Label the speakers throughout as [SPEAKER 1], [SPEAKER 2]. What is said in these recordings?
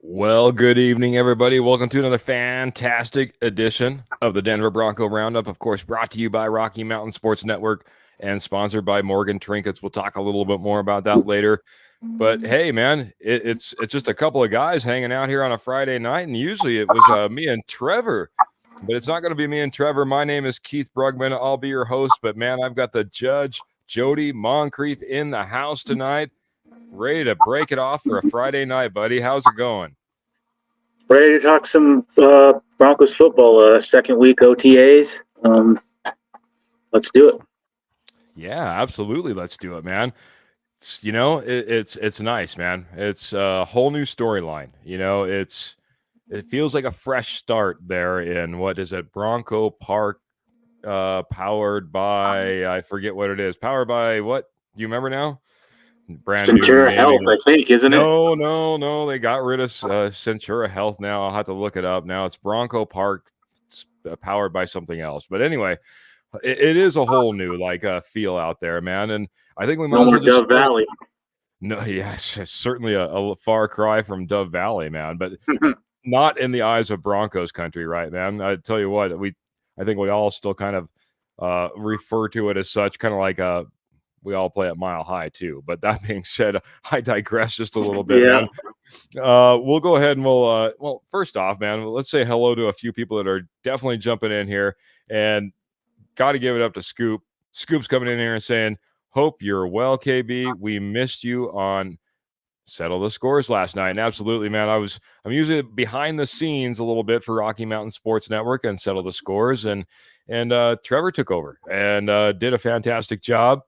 [SPEAKER 1] Well, good evening, everybody. Welcome to another fantastic edition of the Denver Bronco Roundup. Of course, brought to you by Rocky Mountain Sports Network and sponsored by Morgan Trinkets. We'll talk a little bit more about that later. But hey, man, it's just a couple of guys hanging out here on a Friday night, and usually it was me and Trevor. But it's not going to be me and Trevor. My name is Keith Brugman. I'll be your host. But, man, I've got the judge, Jody Moncrief, in the house tonight, ready to break it off for a Friday night, buddy. How's it going?
[SPEAKER 2] Ready to talk some Broncos football, second week OTAs. Let's do it.
[SPEAKER 1] Yeah, absolutely. Let's do it, man. It's nice, man. It's a whole new storyline. It feels like a fresh start there in, what is it, Bronco Park, powered by, I forget what it is. Powered by what? Do you remember now? Brand
[SPEAKER 2] Centura
[SPEAKER 1] new
[SPEAKER 2] Health, I think, isn't it?
[SPEAKER 1] No. They got rid of Centura Health now. I'll have to look it up. Now it's Bronco Park, powered by something else. But anyway, it is a whole new feel out there, man. And I think we might as well just
[SPEAKER 2] Dove Valley.
[SPEAKER 1] No, yes, it's certainly a far cry from Dove Valley, man. But not in the eyes of Broncos country, right, man? I tell you what, I think we all still kind of refer to it as such, kind of like we all play at Mile High too. But that being said, I digress just a little bit, man. We'll go ahead and well, first off, man, let's say hello to a few people that are definitely jumping in here, and got to give it up to Scoop. Scoop's coming in here and saying, "Hope you're well, KB. We missed you on Settle the Scores last night." And absolutely, man. I'm usually behind the scenes a little bit for Rocky Mountain Sports Network and Settle the Scores, and Trevor took over and did a fantastic job.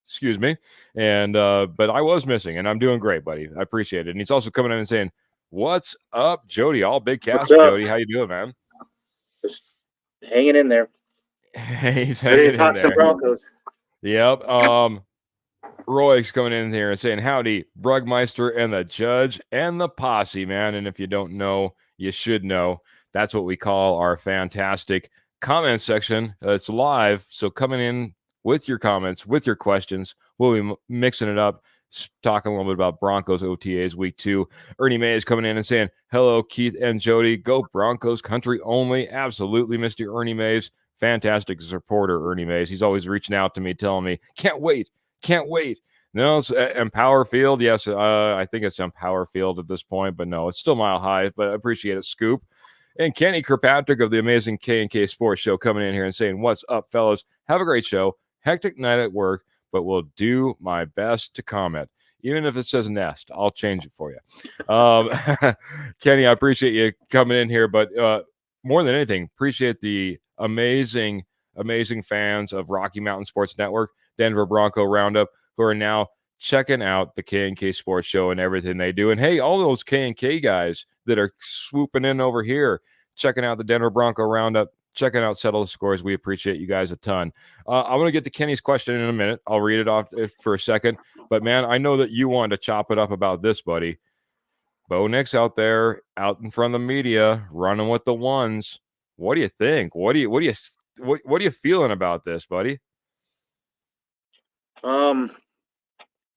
[SPEAKER 1] Excuse me. And but I was missing, and I'm doing great, buddy. I appreciate it. And he's also coming in and saying, "What's up, Jody? All big cast, Jody. How you doing, man?"
[SPEAKER 2] Just hanging in there.
[SPEAKER 1] He's hanging in there.
[SPEAKER 2] Some Broncos.
[SPEAKER 1] Yep. Roy's coming in here and saying, "Howdy, Brugmeister and the judge and the posse, man." And if you don't know, you should know. That's what we call our fantastic comment section. It's live, so coming in with your comments, with your questions. We'll be mixing it up, talking a little bit about Broncos OTAs week 2. Ernie May is coming in and saying, "Hello, Keith and Jody. Go Broncos country only." Absolutely, Mr. Ernie Mays. Fantastic supporter, Ernie Mays. He's always reaching out to me, telling me, can't wait. No, it's Empower Field. Yes, I think it's Empower Field at this point, but no, it's still Mile High, but I appreciate it, Scoop. And Kenny Kirkpatrick of the amazing K&K Sports Show coming in here and saying, "What's up, fellas? Have a great show. Hectic night at work, but will do my best to comment. Even if it says Nest, I'll change it for you." Kenny, I appreciate you coming in here, but more than anything, appreciate the amazing fans of Rocky Mountain Sports Network, Denver Bronco Roundup, who are now checking out the K&K Sports Show and everything they do. And hey, all those K&K guys that are swooping in over here, checking out the Denver Bronco Roundup, checking out Settle the Scores. We appreciate you guys a ton. I want to get to Kenny's question in a minute. I'll read it off for a second. But, man, I know that you wanted to chop it up about this, buddy. Bo Nix out there, out in front of the media, running with the ones. What do you think? What are you feeling about this, buddy?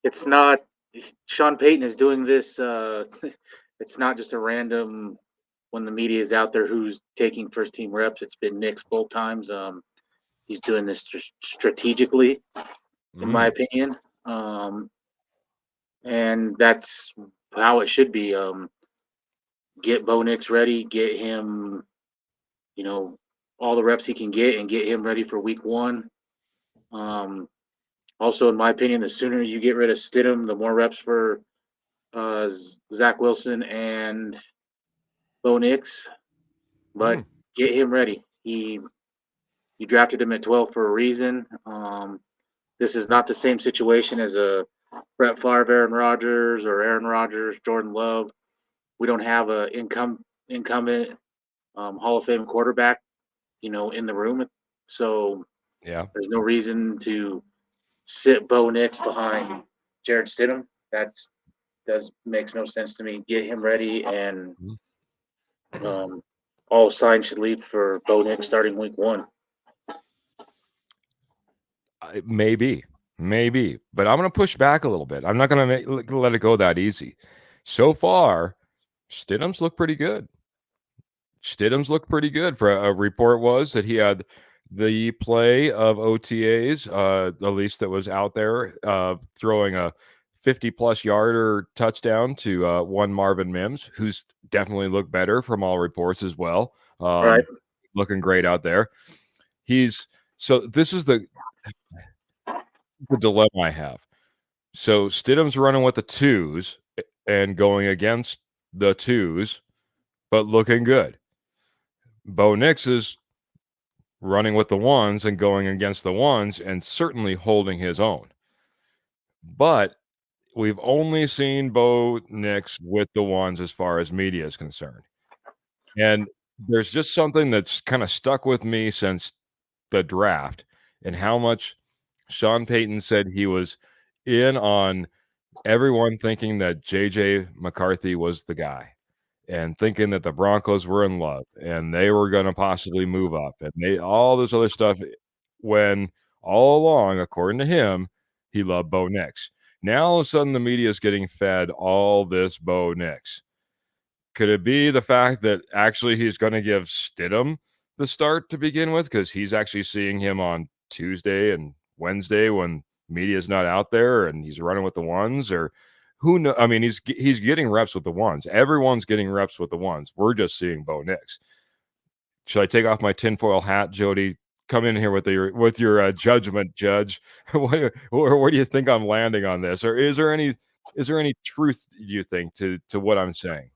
[SPEAKER 2] It's not. Sean Payton is doing this. It's not just a random when the media is out there who's taking first team reps. It's been Nix both times. He's doing this strategically, in my opinion. And that's how it should be. Get Bo Nix ready. Get him all the reps he can get and get him ready for week 1. Also, in my opinion, the sooner you get rid of Stidham, the more reps for Zach Wilson and Bo Nix. But get him ready. You drafted him at 12 for a reason. This is not the same situation as a Brett Favre, Aaron Rodgers, or Aaron Rodgers, Jordan Love. We don't have a incumbent Hall of Fame quarterback, in the room. So
[SPEAKER 1] Yeah.
[SPEAKER 2] there's no reason to sit Bo Nix behind Jared Stidham. That makes no sense to me. Get him ready, and all signs should lead for Bo Nix starting week 1.
[SPEAKER 1] Maybe, but I'm going to push back a little bit. I'm not going to let it go that easy. So far, Stidham's looked pretty good. For a report was that he had the play of OTAs, at least that was out there, throwing a 50-plus yarder touchdown to one Marvin Mims, who's definitely looked better from all reports as well.
[SPEAKER 2] Right.
[SPEAKER 1] Looking great out there. So this is the dilemma I have. So Stidham's running with the 2s and going against the 2s, but looking good. Bo Nix is running with the 1s and going against the 1s and certainly holding his own. But we've only seen Bo Nix with the 1s as far as media is concerned. And there's just something that's kind of stuck with me since the draft and how much Sean Payton said he was in on everyone thinking that J.J. McCarthy was the guy and thinking that the Broncos were in love and they were going to possibly move up and all this other stuff, when all along, according to him, he loved Bo Nix. Now all of a sudden the media is getting fed all this Bo Nix. Could it be the fact that actually he's going to give Stidham the start to begin with because he's actually seeing him on Tuesday and Wednesday when media's not out there and he's running with the 1s? Or who knows? I mean, he's getting reps with the 1s. Everyone's getting reps with the 1s. We're just seeing Bo Nix. Should I take off my tinfoil hat, Jody? Come in here with your judgment, Judge. What do you think I'm landing on this? Or is there any truth, you think, to what I'm saying?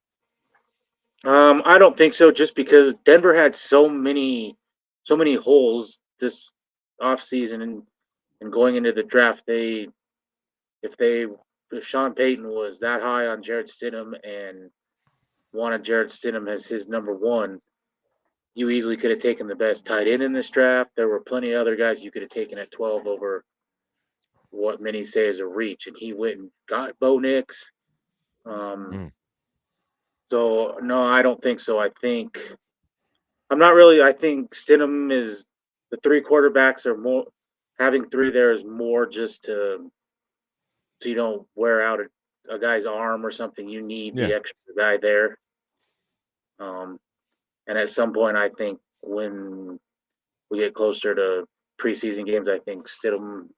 [SPEAKER 2] I don't think so. Just because Denver had so many holes this offseason and going into the draft, if Sean Payton was that high on Jared Stidham and wanted Jared Stidham as his number 1, you easily could have taken the best tight end in this draft. There were plenty of other guys you could have taken at 12 over what many say is a reach, and he went and got Bo Nix. So no, I don't think so. I think Stidham is the 3 quarterbacks are more. Having 3 there is more just to so you don't wear out a guy's arm or something. You need the extra guy there. And at some point, I think when we get closer to preseason games, I think Stidham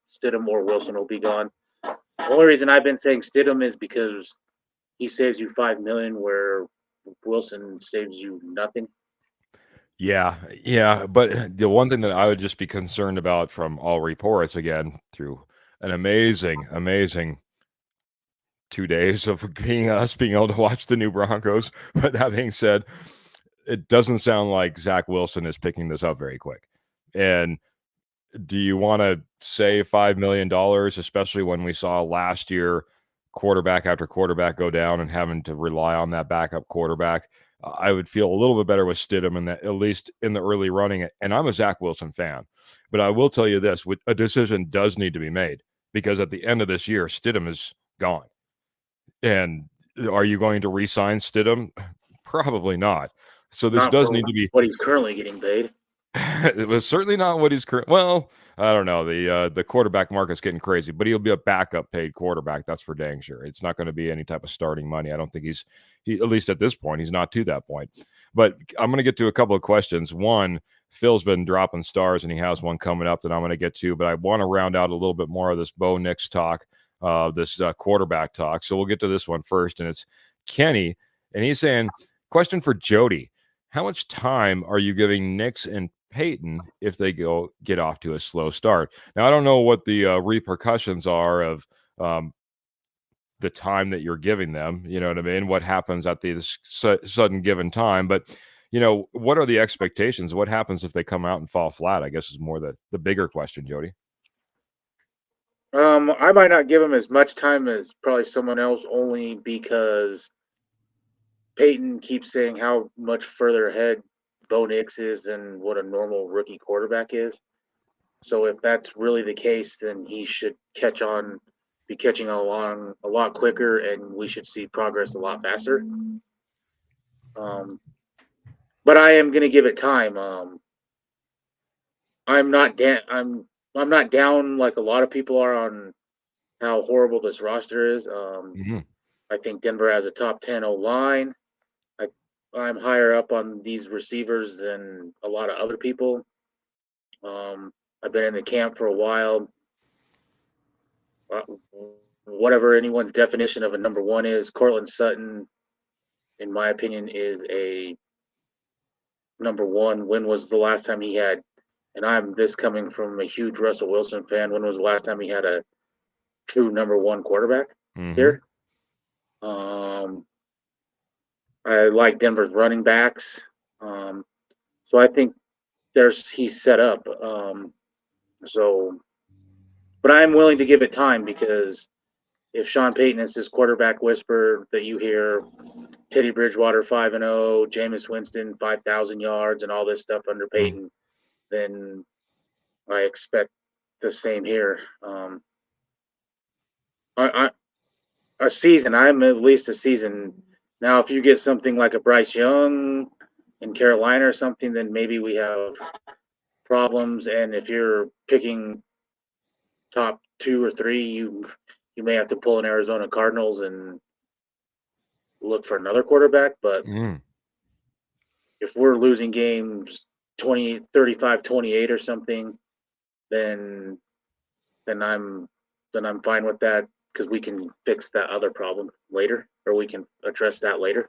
[SPEAKER 2] or Wilson will be gone. The only reason I've been saying Stidham is because he saves you $5 million, where Wilson saves you nothing.
[SPEAKER 1] Yeah. But the one thing that I would just be concerned about from all reports, again, through an amazing 2 days of being able to watch the new Broncos. But that being said, it doesn't sound like Zach Wilson is picking this up very quick. And do you want to save $5 million, especially when we saw last year quarterback after quarterback go down and having to rely on that backup quarterback? I would feel a little bit better with Stidham, in that, at least in the early running. And I'm a Zach Wilson fan, but I will tell you this: a decision does need to be made, because at the end of this year, Stidham is gone. And are you going to re-sign Stidham? Probably not. So this does need to be
[SPEAKER 2] what he's currently getting paid.
[SPEAKER 1] It was certainly not what he's current. Well, I don't know. The quarterback market's getting crazy, but he'll be a backup paid quarterback. That's for dang sure. It's not going to be any type of starting money. I don't think he at least at this point, he's not to that point. But I'm going to get to a couple of questions. One, Phil's been dropping stars, and he has one coming up that I'm going to get to. But I want to round out a little bit more of this Bo Nix talk, this quarterback talk. So we'll get to this one first, and it's Kenny, and he's saying, question for Jody. how much time are you giving Nix and Peyton if they get off to a slow start? Now, I don't know what the repercussions are of the time that you're giving them. You know what I mean? What happens at the sudden given time? But what are the expectations? What happens if they come out and fall flat? I guess is more the bigger question, Jody.
[SPEAKER 2] I might not give him as much time as probably someone else, only because Peyton keeps saying how much further ahead Bo Nix is than what a normal rookie quarterback is. So if that's really the case, then he should be catching along a lot quicker, and we should see progress a lot faster. But I am going to give it time. I'm not I'm not down like a lot of people are on how horrible this roster is. I think Denver has a top 10 O line. I I'm higher up on these receivers than a lot of other people. I've been in the camp for a while. Uh, Whatever anyone's definition of a number one is, Cortland Sutton, in my opinion, is a number one. When was the last time he had? And I'm this coming from a huge Russell Wilson fan. When was the last time he had a true number one quarterback here? I like Denver's running backs. So I think he's set up. So, but I'm willing to give it time, because if Sean Payton is this quarterback whisper that you hear, Teddy Bridgewater 5-0, Jameis Winston 5,000 yards, and all this stuff under Payton, then I expect the same here. A season, I'm at least a season. Now, if you get something like a Bryce Young in Carolina or something, then maybe we have problems. And if you're picking top 2 or 3, you may have to pull an Arizona Cardinals and look for another quarterback. But if we're losing games 35-28 or something, then I'm fine with that, because we can fix that other problem later, or we can address that later.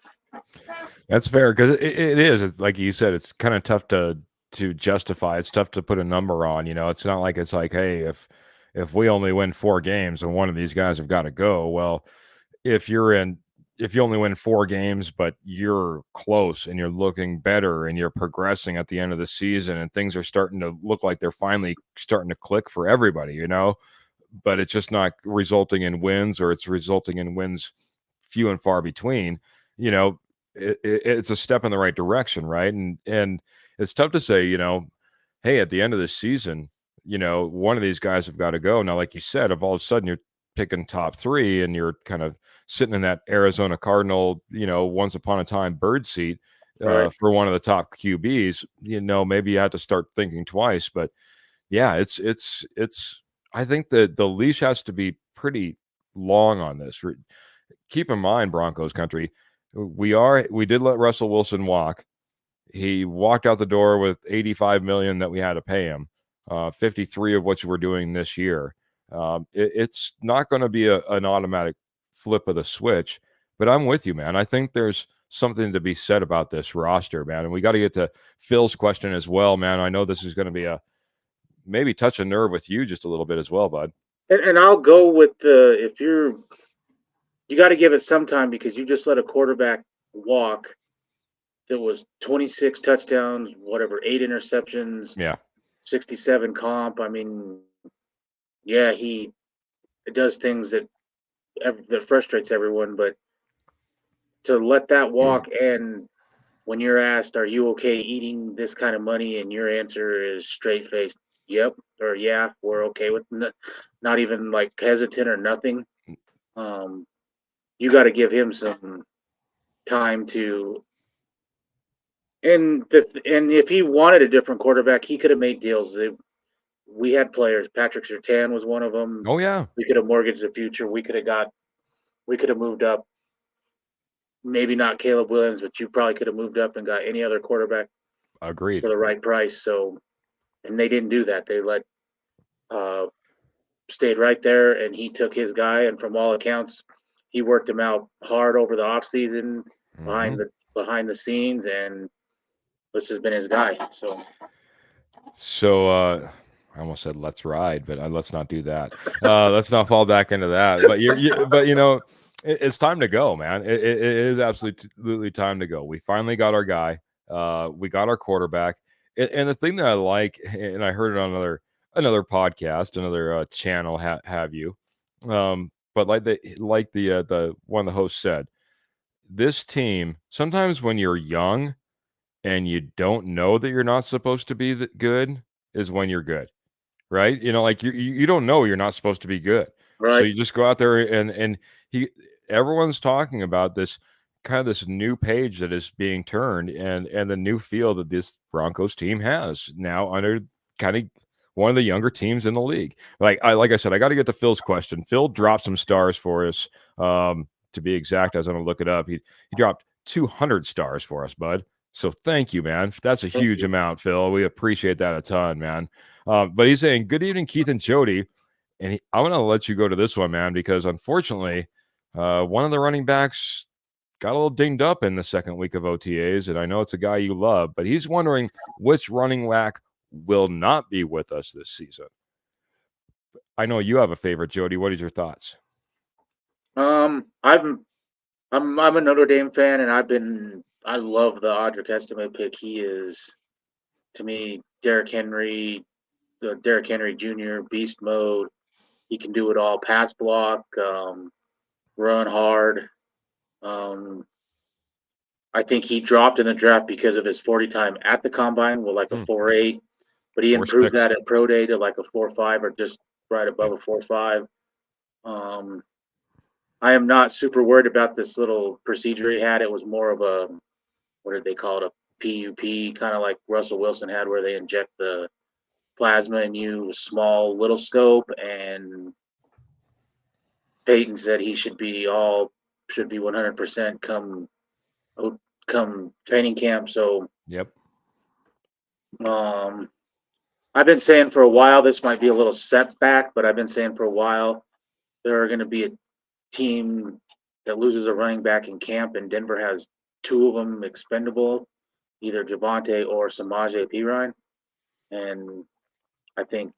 [SPEAKER 1] That's fair, because it is. It's like you said, it's kind of tough to justify. It's tough to put a number on. It's not like it's like, hey, if we only win 4 games and one of these guys have got to go. Well, if you only win 4 games, but you're close and you're looking better and you're progressing at the end of the season and things are starting to look like they're finally starting to click for everybody, but it's just not resulting in wins, or it's resulting in wins few and far between, it's a step in the right direction, right? And it's tough to say, hey, at the end of the season, one of these guys have got to go. Now, like you said, if all of a sudden you're picking top 3 and you're kind of sitting in that Arizona Cardinal, once upon a time bird seat
[SPEAKER 2] Right.
[SPEAKER 1] for one of the top QBs, maybe you have to start thinking twice. But yeah, it's I think that the leash has to be pretty long on this. Keep in mind, Broncos country, we did let Russell Wilson walk. He walked out the door with $85 million that we had to pay him, 53 of which we're doing this year. It's not going to be an automatic flip of the switch, but I'm with you, man. I think there's something to be said about this roster, man. And we got to get to Phil's question as well, man. I know this is going to be maybe touch a nerve with you just a little bit as well, bud.
[SPEAKER 2] And I'll go with if you got to give it some time, because you just let a quarterback walk that was 26 touchdowns, whatever, 8 interceptions,
[SPEAKER 1] Yeah,
[SPEAKER 2] 67 comp. I mean, yeah, he does things that frustrates everyone, but to let that walk, and when you're asked, "Are you okay eating this kind of money?" and your answer is straight faced, "Yep," or "Yeah, we're okay with," not even like hesitant or nothing. You got to give him some time to. And if he wanted a different quarterback, he could have made deals. We had players. Patrick Surtain was one of them.
[SPEAKER 1] oh yeah,
[SPEAKER 2] We could have mortgaged the future. We could have moved up. Maybe not Caleb Williams, but you probably could have moved up and got any other quarterback
[SPEAKER 1] agreed.
[SPEAKER 2] for the right price. So, and they didn't do that. They stayed right there, and he took his guy. And from all accounts, he worked him out hard over the offseason, behind the scenes, and this has been his guy.
[SPEAKER 1] So I almost said let's ride, but let's not do that. Let's not fall back into that. But but it's time to go, man. It is absolutely time to go. We finally got our guy. We got our quarterback. And the thing that I like, and I heard it on another podcast, another channel, have you? But the one of the hosts said, this team sometimes when you're young and you don't know that you're not supposed to be good is when you're good, right? Like you don't know you're not supposed to be good, so
[SPEAKER 2] right.
[SPEAKER 1] you just go out there and he everyone's talking about this kind of this new page that is being turned and the new feel that this Broncos team has now under kind of one of the younger teams in the league. Like I said, I got to get to Phil's question. Phil dropped some stars for us. To be exact, I was going to look it up. He dropped 200 stars for us, bud. So thank you, man. That's a
[SPEAKER 2] Thank
[SPEAKER 1] huge
[SPEAKER 2] you.
[SPEAKER 1] amount, Phil. We appreciate that a ton, man. But he's saying, good evening, Keith and Jody. And I'm going to let you go to this one, man, because unfortunately, one of the running backs got a little dinged up in the second week of OTAs. And I know it's a guy you love, but he's wondering which running back will not be with us this season. I know you have a favorite, Jody. What is your thoughts?
[SPEAKER 2] I'm a Notre Dame fan, and I love the Audric Estime pick. He is, to me, Derrick Henry Jr. beast mode. He can do it all: pass block, run hard. Um, I think he dropped in the draft because of his 40 time at the combine with like a 4.8, but he improved
[SPEAKER 1] 4.6.
[SPEAKER 2] that at pro day to like a 4.5 or just right above a 4.5. I am not super worried about this little procedure he had. It was more of a, what did they call it, a PUP, kind of like Russell Wilson had, where they inject the plasma in you, small little scope. And Peyton said he should be 100% come training camp. So
[SPEAKER 1] Yep.
[SPEAKER 2] I've been saying for a while this might be a little setback, but I've been saying for a while there are going to be a team that loses a running back in camp, and Denver has two of them expendable, either Javonte or Samaje Perine, and I think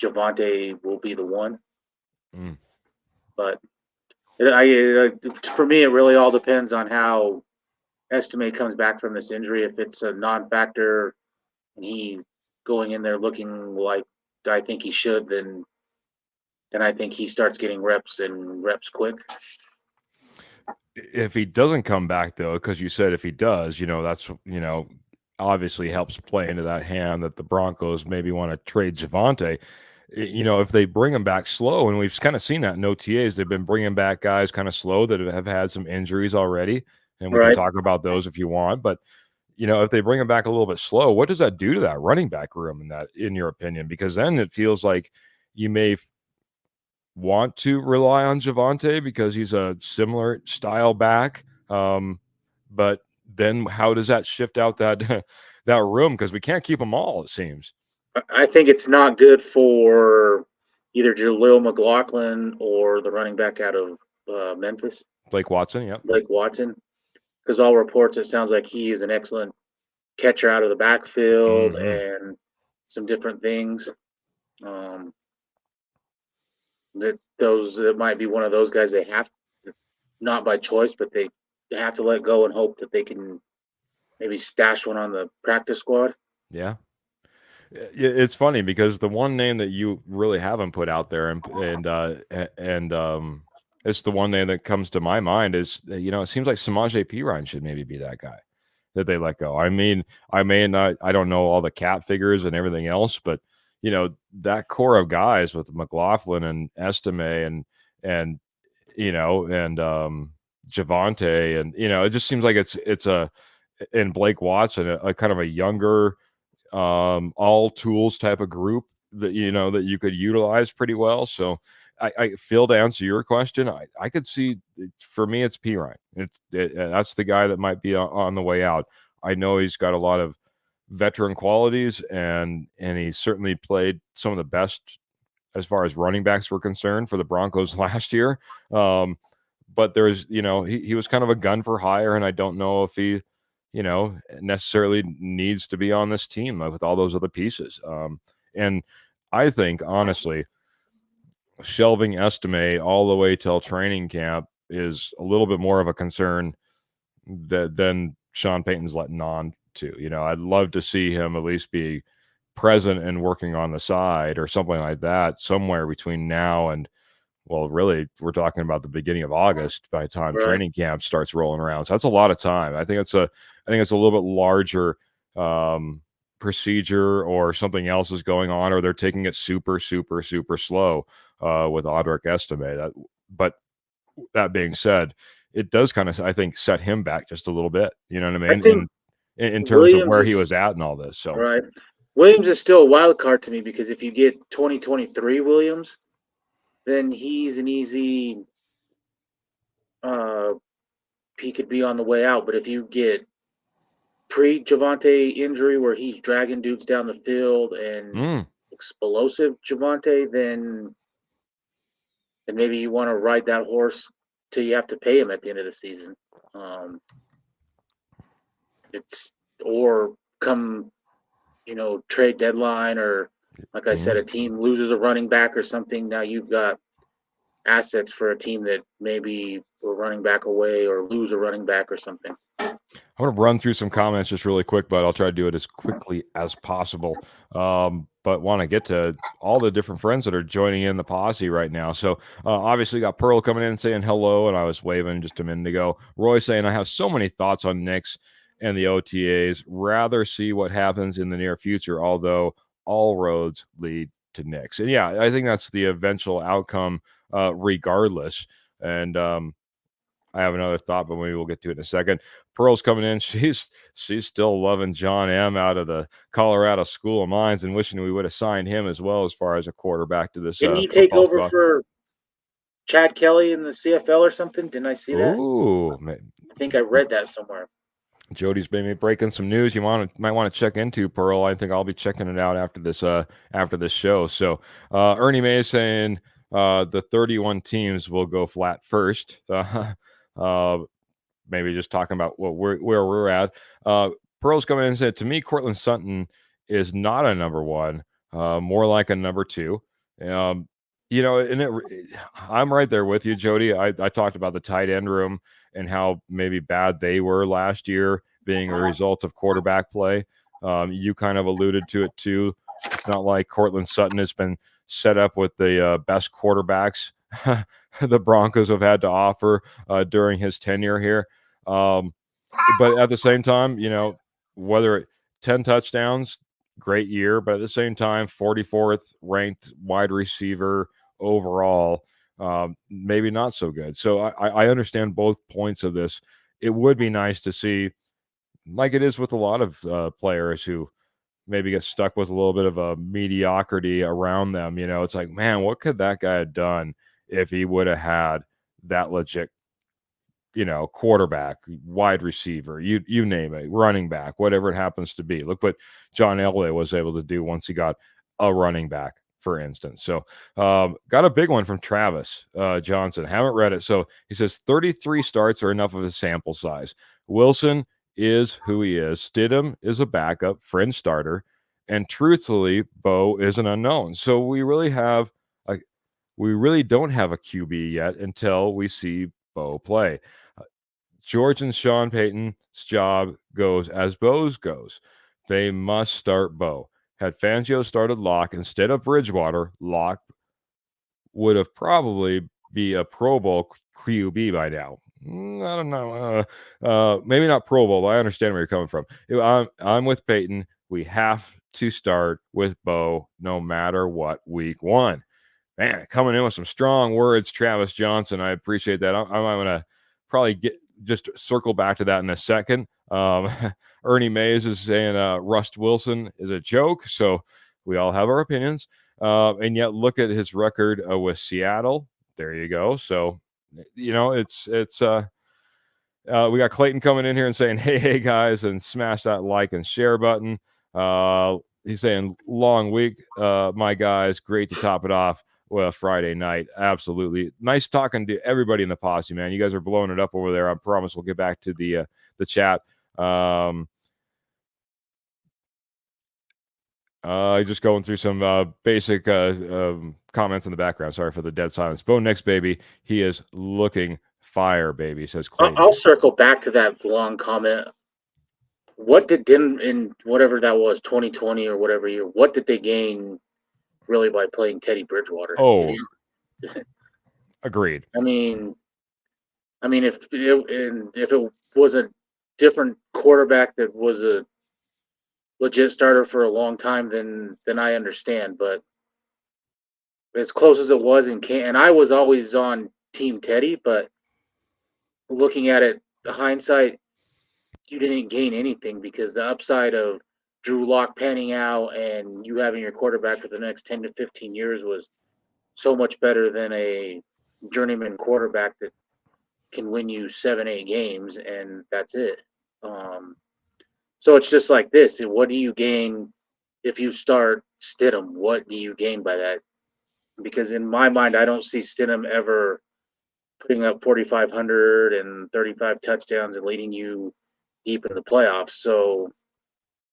[SPEAKER 2] Javonte will be the one. But for me, it really all depends on how Estime comes back from this injury. If it's a non-factor and he's going in there looking like I think he should, then I think he starts getting reps quick.
[SPEAKER 1] If he doesn't come back, though, because you said if he does, that's, obviously helps play into that hand that the Broncos maybe want to trade Javonte. If they bring him back slow, and we've kind of seen that in OTAs, they've been bringing back guys kind of slow that have had some injuries already, and we can talk about those if you want. But if they bring him back a little bit slow, what does that do to that running back room in your opinion? Because then it feels like you may want to rely on Javonte because he's a similar style back. But then how does that shift out that that room? Because we can't keep them all, it seems.
[SPEAKER 2] I think it's not good for either Jaleel McLaughlin or the running back out of Memphis,
[SPEAKER 1] Blake Watson, yep.
[SPEAKER 2] Blake Watson, because all reports, it sounds like he is an excellent catcher out of the backfield and some different things. That might be one of those guys they have, not by choice, but they have to let go and hope that they can maybe stash one on the practice squad.
[SPEAKER 1] Yeah. It's funny because the one name that you really haven't put out there and it's the one name that comes to my mind is, it seems like Samaje Perine should maybe be that guy that they let go. I mean, I don't know all the cap figures and everything else, but that core of guys with McLaughlin and Estime and Javonte and it just seems like it's and Blake Watson, a kind of a younger all tools type of group that that you could utilize pretty well. So I feel, to answer your question, I could see, for me it's Perine. That's the guy that might be on the way out. I know he's got a lot of veteran qualities and he's certainly played some of the best as far as running backs were concerned for the Broncos last year. But there's he was kind of a gun for hire, and I don't know if he necessarily needs to be on this team with all those other pieces. And I think, honestly, shelving Estime all the way till training camp is a little bit more of a concern than Sean Payton's letting on to. I'd love to see him at least be present and working on the side or something like that somewhere between now and, well, really, we're talking about the beginning of August by the time training camp starts rolling around. So that's a lot of time. I think it's a little bit larger procedure, or something else is going on, or they're taking it super, super, super slow with Audric Estime. But that being said, it does kind of, I think, set him back just a little bit. You know what I mean?
[SPEAKER 2] I think
[SPEAKER 1] in terms of where he was at and all this. So
[SPEAKER 2] right, Williams is still a wild card to me, because if you get 2023 Williams, then he's an easy. He could be on the way out, but if you get pre-Javonte injury where he's dragging dudes down the field and explosive Javonte, then maybe you want to ride that horse till you have to pay him at the end of the season. Or come, trade deadline, or like I said, a team loses a running back or something. Now you've got assets for a team that maybe will running back away or lose a running back or something.
[SPEAKER 1] I'm going to run through some comments just really quick, but I'll try to do it as quickly as possible. But want to get to all the different friends that are joining in the posse right now. So obviously got Pearl coming in saying hello, and I was waving just a minute ago. Roy saying, I have so many thoughts on Knicks and the OTAs. Rather see what happens in the near future, although all roads lead to Knicks. And yeah, I think that's the eventual outcome regardless. And I have another thought, but maybe we'll get to it in a second. Pearl's coming in. She's still loving John M. out of the Colorado School of Mines and wishing we would have signed him as well as far as a quarterback to this.
[SPEAKER 2] Didn't he take over for Chad Kelly in the CFL or something? Didn't I see that?
[SPEAKER 1] Ooh,
[SPEAKER 2] I think I read that somewhere.
[SPEAKER 1] Jody's maybe breaking some news you might want to check into, Pearl. I think I'll be checking it out after this show. So Ernie May is saying the 31 teams will go flat first. Maybe just talking about where we're at. Pearl's coming in and said, to me, Cortland Sutton is not a number one, more like a number two. And I'm right there with you, Jody. I talked about the tight end room and how maybe bad they were last year, being a result of quarterback play. You kind of alluded to it too. It's not like Cortland Sutton has been set up with the best quarterbacks the Broncos have had to offer during his tenure here. But at the same time, whether 10 touchdowns, great year, but at the same time, 44th ranked wide receiver overall, maybe not so good. So I understand both points of this. It would be nice to see, like it is with a lot of players who maybe get stuck with a little bit of a mediocrity around them. It's like, man, what could that guy have done if he would have had that legit, quarterback, wide receiver, you name it, running back, whatever it happens to be. Look what John Elway was able to do once he got a running back, for instance. So got a big one from Travis Johnson. Haven't read it. So he says 33 starts are enough of a sample size. Wilson is who he is. Stidham is a backup, fringe starter. And truthfully, Bo is an unknown. So we really don't have a QB yet until we see Bo play. George and Sean Payton's job goes as Bo's goes. They must start Bo. Had Fangio started Locke instead of Bridgewater, Locke would have probably be a Pro Bowl QB by now. I don't know. Maybe not Pro Bowl, but I understand where you're coming from. I'm with Payton. We have to start with Bo no matter what week one. Man, coming in with some strong words, Travis Johnson. I appreciate that. I'm going to probably just circle back to that in a second. Ernie Mays is saying Rust Wilson is a joke. So we all have our opinions. And yet look at his record with Seattle. There you go. So, it's we got Clayton coming in here and saying, hey guys, and smash that like and share button. He's saying long week, my guys, great to top it off. Well, Friday night, absolutely nice talking to everybody in the posse, man. You guys are blowing it up over there. I promise we'll get back to the chat Just going through some basic comments in the background. Sorry for the dead silence. Bo Nix, baby, he is looking fire, baby, says Clayton.
[SPEAKER 2] I'll circle back to that long comment. What did in whatever that was, 2020 or whatever year, what did they gain really by playing Teddy Bridgewater?
[SPEAKER 1] Oh, agreed.
[SPEAKER 2] I mean, if it was a different quarterback that was a legit starter for a long time, then I understand. But as close as it was and I was always on Team Teddy, but looking at it, the hindsight, you didn't gain anything because the upside of Drew Lock panning out and you having your quarterback for the next 10 to 15 years was so much better than a journeyman quarterback that can win you 7, 8 games and that's it. So it's just like this. What do you gain if you start Stidham? What do you gain by that? Because in my mind, I don't see Stidham ever putting up 4,500 and 35 touchdowns and leading you deep in the playoffs. So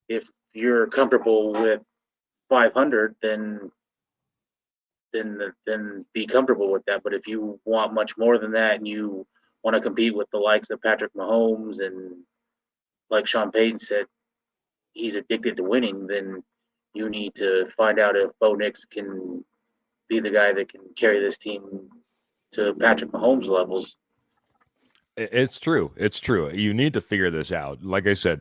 [SPEAKER 2] if you're comfortable with 500, then be comfortable with that. But if you want much more than that and you want to compete with the likes of Patrick Mahomes and like Sean Payton said, he's addicted to winning, then you need to find out if Bo Nix can be the guy that can carry this team to Patrick Mahomes levels.
[SPEAKER 1] It's true. It's true. You need to figure this out. Like I said,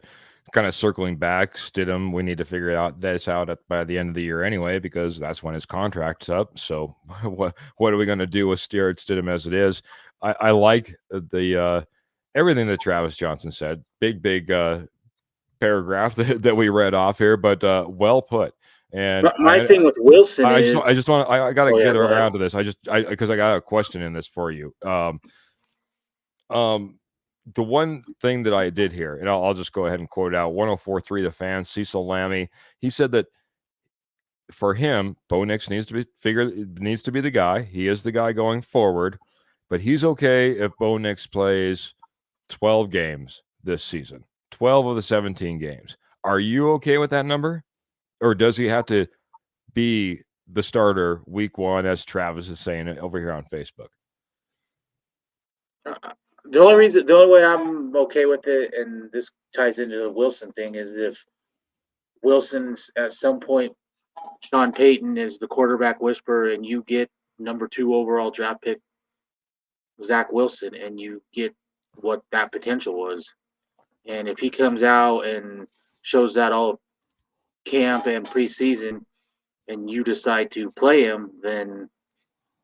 [SPEAKER 1] kind of circling back, Stidham, we need to figure this out by the end of the year anyway, because that's when his contract's up. So what are we going to do with Jared Stidham as it is? I like the everything that Travis Johnson said. Big paragraph that we read off here, but well put. And
[SPEAKER 2] my thing with Wilson
[SPEAKER 1] I
[SPEAKER 2] is
[SPEAKER 1] just want I got to get
[SPEAKER 2] go
[SPEAKER 1] around
[SPEAKER 2] ahead.
[SPEAKER 1] to this. Because I got a question in this for you. The one thing that I did here, and I'll just go ahead and quote it out. 104.3 The Fan, Cecil Lammy. He said that for him, Bo Nix needs to be the guy. He is the guy going forward, but he's okay if Bo Nix plays 12 games this season, 12 of the 17 games. Are you okay with that number? Or does he have to be the starter week one, as Travis is saying it over here on Facebook?
[SPEAKER 2] The only way I'm okay with it, and this ties into the Wilson thing, is if Wilson's at some point, Sean Payton is the quarterback whisperer, and you get number 2 overall draft pick Zach Wilson, and you get what that potential was. And if he comes out and shows that all camp and preseason, and you decide to play him, then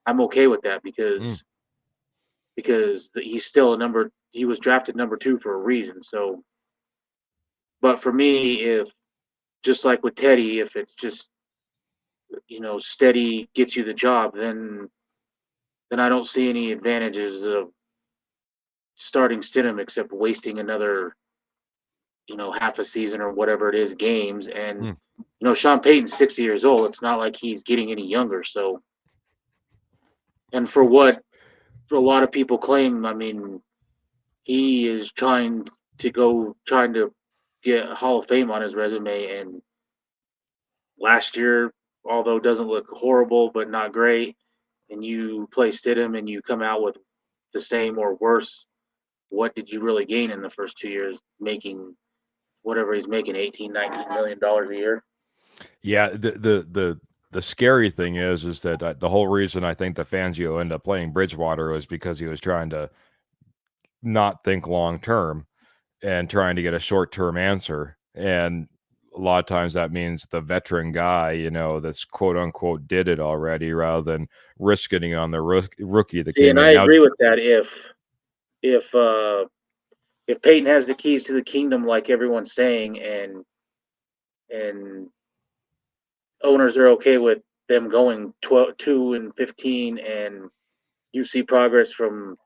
[SPEAKER 2] I'm okay with that because he's still he was drafted number 2 for a reason. So, but for me, if just like with Teddy, if it's just steady gets you the job, then I don't see any advantages of starting Stidham except wasting another half a season or whatever it is games. And Sean Payton's 60 years old. It's not like he's getting any younger. So, and for what a lot of people claim, I mean, he is trying to get Hall of Fame on his resume. And last year, although it doesn't look horrible but not great, and you play Stidham and you come out with the same or worse, what did you really gain in the first 2 years making whatever he's making, 18, $19 million a year?
[SPEAKER 1] Yeah, the scary thing is that the whole reason I think the Fangio ended up playing Bridgewater was because he was trying to not think long term and trying to get a short term answer. And a lot of times that means the veteran guy, that's quote unquote did it already, rather than risk getting on the rookie that came in.
[SPEAKER 2] And I agree with that. If Peyton has the keys to the kingdom, like everyone's saying, and owners are okay with them going 2-15, and you see progress from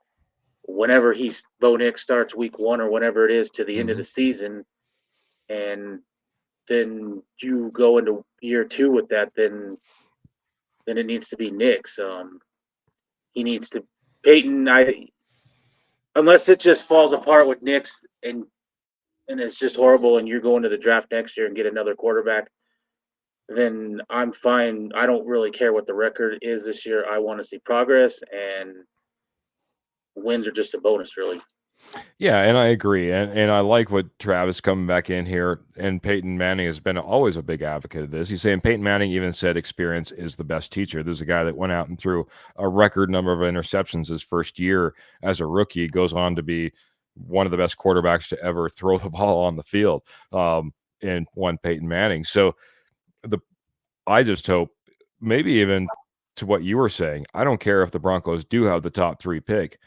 [SPEAKER 2] whenever Bo Nix starts week 1 or whenever it is to the end of the season, and then you go into year 2 with that, then it needs to be Nix. He needs to Peyton. Unless it just falls apart with Nix and and it's just horrible, and you're going to the draft next year and get another quarterback, then I'm fine. I don't really care what the record is this year. I want to see progress, and wins are just a bonus, really.
[SPEAKER 1] Yeah, and I agree. And I like what Travis coming back in here. And Peyton Manning has been always a big advocate of this. He's saying Peyton Manning even said experience is the best teacher. There's a guy that went out and threw a record number of interceptions his first year as a rookie, goes on to be one of the best quarterbacks to ever throw the ball on the field. And one Peyton Manning. So the I just hope maybe even to what you were saying, I don't care if the Broncos do have the top 3 pick.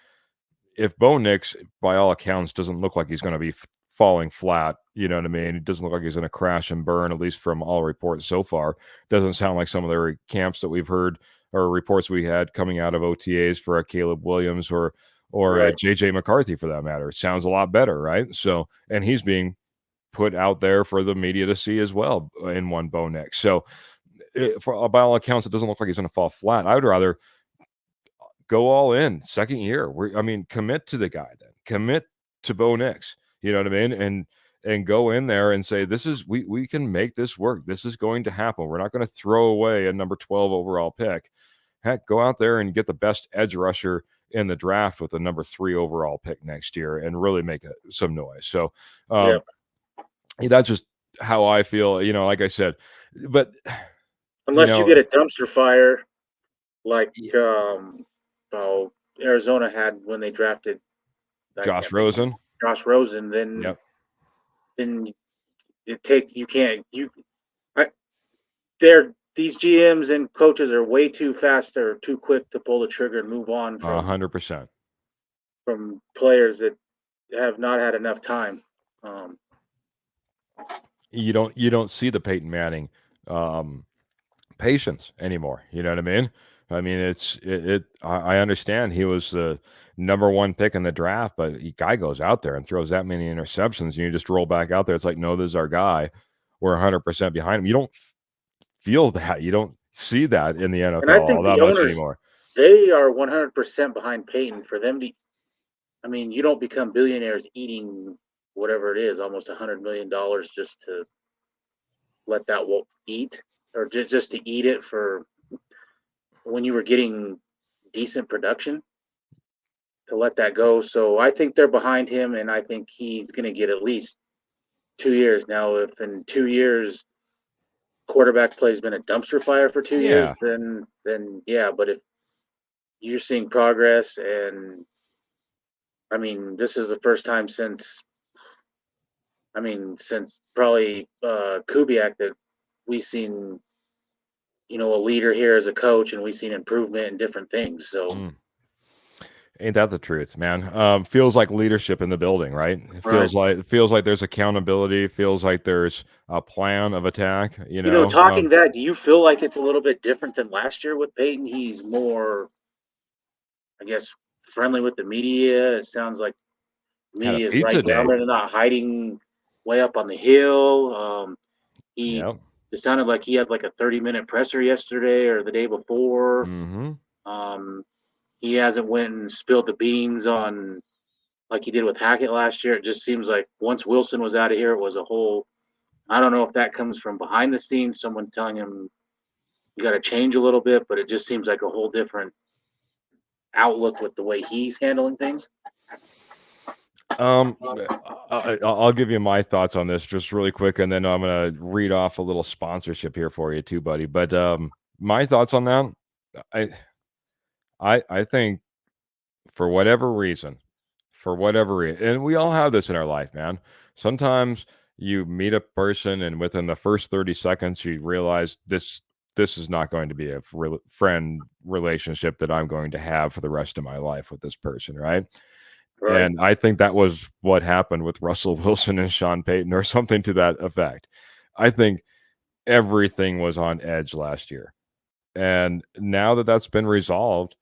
[SPEAKER 1] If Bo Nix, by all accounts, doesn't look like he's going to be falling flat, you know what I mean? It doesn't look like he's going to crash and burn, at least from all reports so far. Doesn't sound like some of the camps that we've heard or reports we had coming out of OTAs for a Caleb Williams or a
[SPEAKER 2] Right.
[SPEAKER 1] JJ McCarthy for that matter. It sounds a lot better, right? So, and he's being put out there for the media to see as well in one Bo Nix. So, by all accounts, it doesn't look like he's going to fall flat. I would rather go all in second year. Commit to the guy then. Commit to Bo Nix. You know what I mean? And go in there and say, this is we can make this work. This is going to happen. We're not going to throw away a number 12 overall pick. Heck, go out there and get the best edge rusher in the draft with a number 3 overall pick next year and really make some noise. So
[SPEAKER 2] Yeah.
[SPEAKER 1] that's just how I feel, like I said. But
[SPEAKER 2] Unless you get a dumpster fire like oh, Arizona had when they drafted
[SPEAKER 1] Josh Rosen.
[SPEAKER 2] Josh Rosen, then
[SPEAKER 1] Yep.
[SPEAKER 2] then it takes you can't you I, they're these GMs and coaches are way too fast or too quick to pull the trigger and move on
[SPEAKER 1] 100%.
[SPEAKER 2] from players that have not had enough time.
[SPEAKER 1] You don't see the Peyton Manning patience anymore. You know what I mean? I understand he was the number 1 pick in the draft, but the guy goes out there and throws that many interceptions, and you just roll back out there. It's like, no, this is our guy. We're 100% behind him. You don't feel that. You don't see that in the NFL
[SPEAKER 2] And I think
[SPEAKER 1] all that
[SPEAKER 2] the
[SPEAKER 1] much
[SPEAKER 2] owners,
[SPEAKER 1] anymore.
[SPEAKER 2] they are 100% behind Peyton. For them to, I mean, you don't become billionaires eating whatever it is, almost $100 million just to let that eat, or just to eat it for when you were getting decent production, to let that go. So I think they're behind him, and I think he's going to get at least 2 years. Now, if in 2 years quarterback play has been a dumpster fire for 2 years,
[SPEAKER 1] Yeah.
[SPEAKER 2] then yeah. But if you're seeing progress, and I mean, this is the first time since since probably Kubiak that we've seen a leader here as a coach, and we've seen improvement in different things. So
[SPEAKER 1] Ain't that the truth, man? Feels like leadership in the building, right? It
[SPEAKER 2] right.
[SPEAKER 1] feels like there's accountability. Feels like there's a plan of attack.
[SPEAKER 2] Talking that, do you feel like it's a little bit different than last year with Peyton? He's more, I guess, friendly with the media. It sounds like the
[SPEAKER 1] Had a
[SPEAKER 2] media is
[SPEAKER 1] pizza
[SPEAKER 2] right down
[SPEAKER 1] day.
[SPEAKER 2] there. They're not hiding way up on the hill. He
[SPEAKER 1] Yep.
[SPEAKER 2] It sounded like he had like a 30-minute presser yesterday or the day before.
[SPEAKER 1] Mm-hmm.
[SPEAKER 2] He hasn't went and spilled the beans on like he did with Hackett last year. It just seems like once Wilson was out of here, it was a whole. I don't know if that comes from behind the scenes. Someone's telling him you got to change a little bit, but it just seems like a whole different outlook with the way he's handling things.
[SPEAKER 1] I'll give you my thoughts on this just really quick, and then I'm gonna read off a little sponsorship here for you too, buddy. But my thoughts on that, I I think for whatever reason, and we all have this in our life, man. Sometimes you meet a person, and within the first 30 seconds, you realize this is not going to be a friend relationship that I'm going to have for the rest of my life with this person, right?
[SPEAKER 2] Right.
[SPEAKER 1] And I think that was what happened with Russell Wilson and Sean Payton, or something to that effect. I think everything was on edge last year. And now that that's been resolved,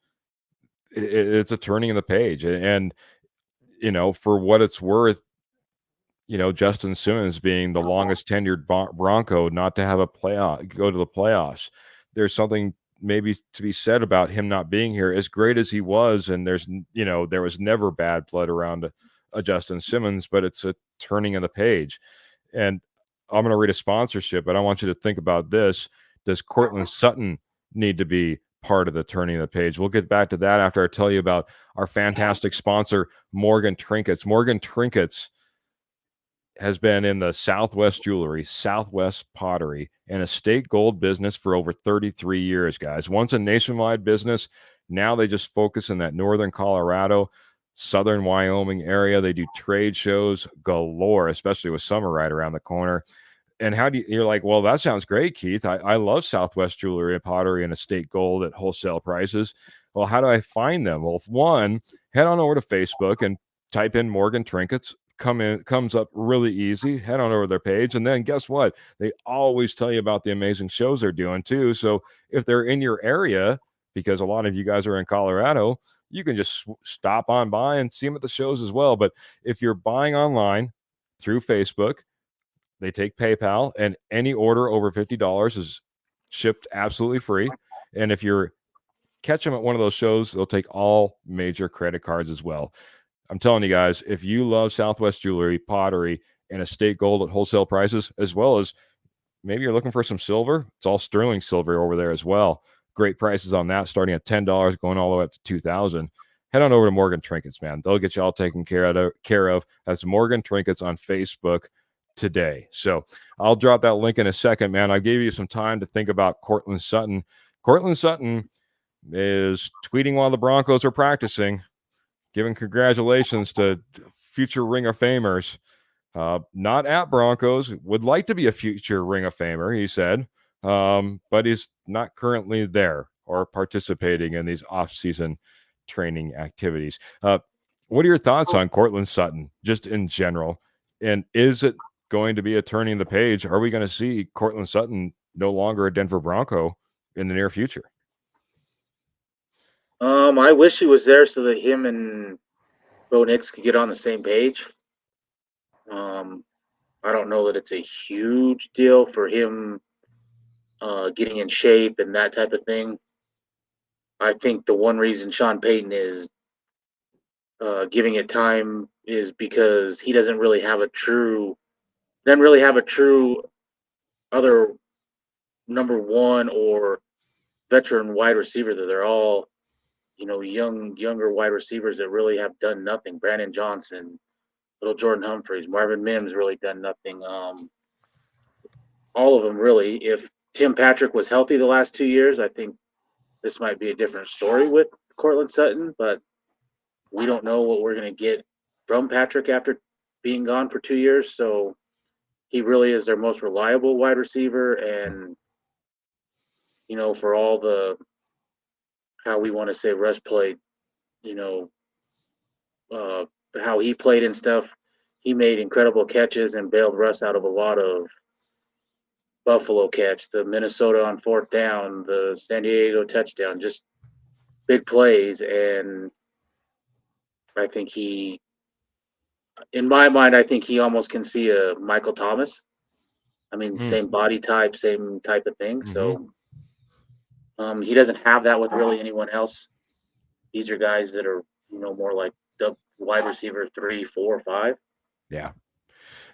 [SPEAKER 1] it's a turning of the page. And, for what it's worth, Justin Simmons being the longest tenured Bronco not to have go to the playoffs. There's something maybe to be said about him not being here, as great as he was. And there was never bad blood around a Justin Simmons, but it's a turning of the page. And I'm going to read a sponsorship, but I want you to think about this. Does Cortland Sutton need to be part of the turning of the page? We'll get back to that after I tell you about our fantastic sponsor, Morgan Trinkets. Morgan Trinkets has been in the Southwest Jewelry, Southwest Pottery, and estate gold business for over 33 years, guys. Once a nationwide business, now they just focus in that northern Colorado, southern Wyoming area. They do trade shows galore, especially with summer right around the corner. And you're like, well, that sounds great, Keith. I love Southwest Jewelry and Pottery and estate gold at wholesale prices. Well, how do I find them? Well, one, head on over to Facebook and type in Morgan Trinkets. Comes up really easy. Head on over to their page, and then guess what? They always tell you about the amazing shows they're doing too. So if they're in your area, because a lot of you guys are in Colorado, you can just stop on by and see them at the shows as well. But if you're buying online through Facebook, they take PayPal, and any order over $50 is shipped absolutely free. And if you're catch them at one of those shows, they'll take all major credit cards as well. I'm telling you guys, if you love Southwest Jewelry, Pottery, and estate gold at wholesale prices, as well as maybe you're looking for some silver, it's all sterling silver over there as well. Great prices on that, starting at $10, going all the way up to $2,000. Head on over to Morgan Trinkets, man. They'll get you all taken care of. That's Morgan Trinkets on Facebook today. So I'll drop that link in a second, man. I gave you some time to think about Cortland Sutton. Cortland Sutton is tweeting while the Broncos are practicing, giving congratulations to future Ring of Famers. Not at Broncos, would like to be a future Ring of Famer, he said, but he's not currently there or participating in these off-season training activities. What are your thoughts on Cortland Sutton, just in general? And is it going to be a turning the page? Are we going to see Cortland Sutton no longer a Denver Bronco in the near future?
[SPEAKER 2] I wish he was there so that him and Bo Nix could get on the same page. I don't know that it's a huge deal for him getting in shape and that type of thing. I think the one reason Sean Payton is giving it time is because he doesn't really have a true other number one or veteran wide receiver. That they're all, younger wide receivers that really have done nothing. Brandon Johnson, little Jordan Humphreys, Marvin Mims really done nothing. All of them really. If Tim Patrick was healthy the last 2 years, I think this might be a different story with Cortland Sutton, but we don't know what we're going to get from Patrick after being gone for 2 years. So he really is their most reliable wide receiver. And, for all the, how we want to say Russ played, how he played and stuff, he made incredible catches and bailed Russ out of a lot of Buffalo catch, the Minnesota on fourth down, the San Diego touchdown, just big plays. And I think in my mind, I think he almost can see a Michael Thomas. I mean, same body type, same type of thing. So he doesn't have that with really anyone else. These are guys that are, more like the wide receiver 3, 4, 5.
[SPEAKER 1] Yeah.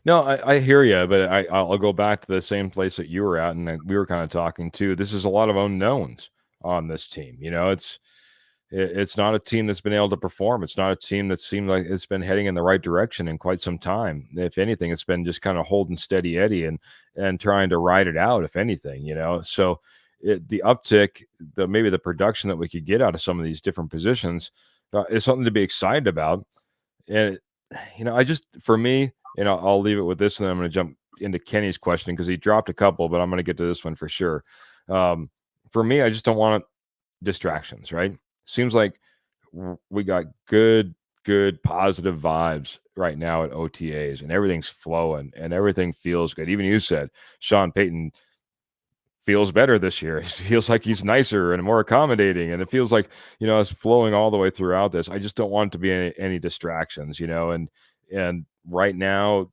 [SPEAKER 1] No, I hear you, but I'll go back to the same place that you were at, and we were kind of talking too. This is a lot of unknowns on this team. It's not a team that's been able to perform. It's not a team that seemed like it's been heading in the right direction in quite some time. If anything, it's been just kind of holding steady Eddie and trying to ride it out, if anything, So the uptick, maybe the production that we could get out of some of these different positions is something to be excited about. And, for me, I'll leave it with this, and then I'm going to jump into Kenny's question because he dropped a couple, but I'm going to get to this one for sure. For me, I just don't want distractions, right? Seems like we got good, positive vibes right now at OTAs, and everything's flowing and everything feels good. Even you said Sean Payton feels better this year. It feels like he's nicer and more accommodating, and it feels like, it's flowing all the way throughout this. I just don't want it to be any distractions, and right now,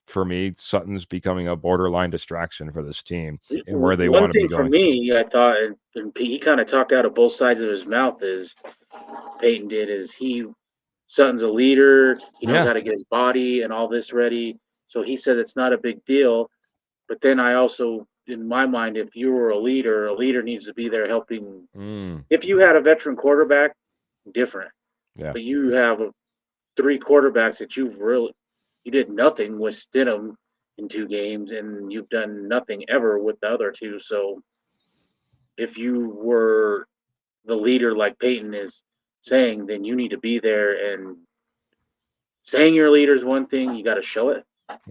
[SPEAKER 1] for me, Sutton's becoming a borderline distraction for this team and where they want to be going.
[SPEAKER 2] One thing for me, I thought, and he kind of talked out of both sides of his mouth, is Peyton did, is he Sutton's a leader. He knows
[SPEAKER 1] Yeah.
[SPEAKER 2] how to get his body and all this ready. So he said it's not a big deal. But then I also, in my mind, if you were a leader needs to be there helping.
[SPEAKER 1] Mm,
[SPEAKER 2] If you had a veteran quarterback, different.
[SPEAKER 1] yeah.
[SPEAKER 2] But you have three quarterbacks that you did nothing with Stidham in 2 games, and you've done nothing ever with the other two. So if you were the leader like Peyton is saying, then you need to be there. And saying you're a leader is one thing; you got to show it.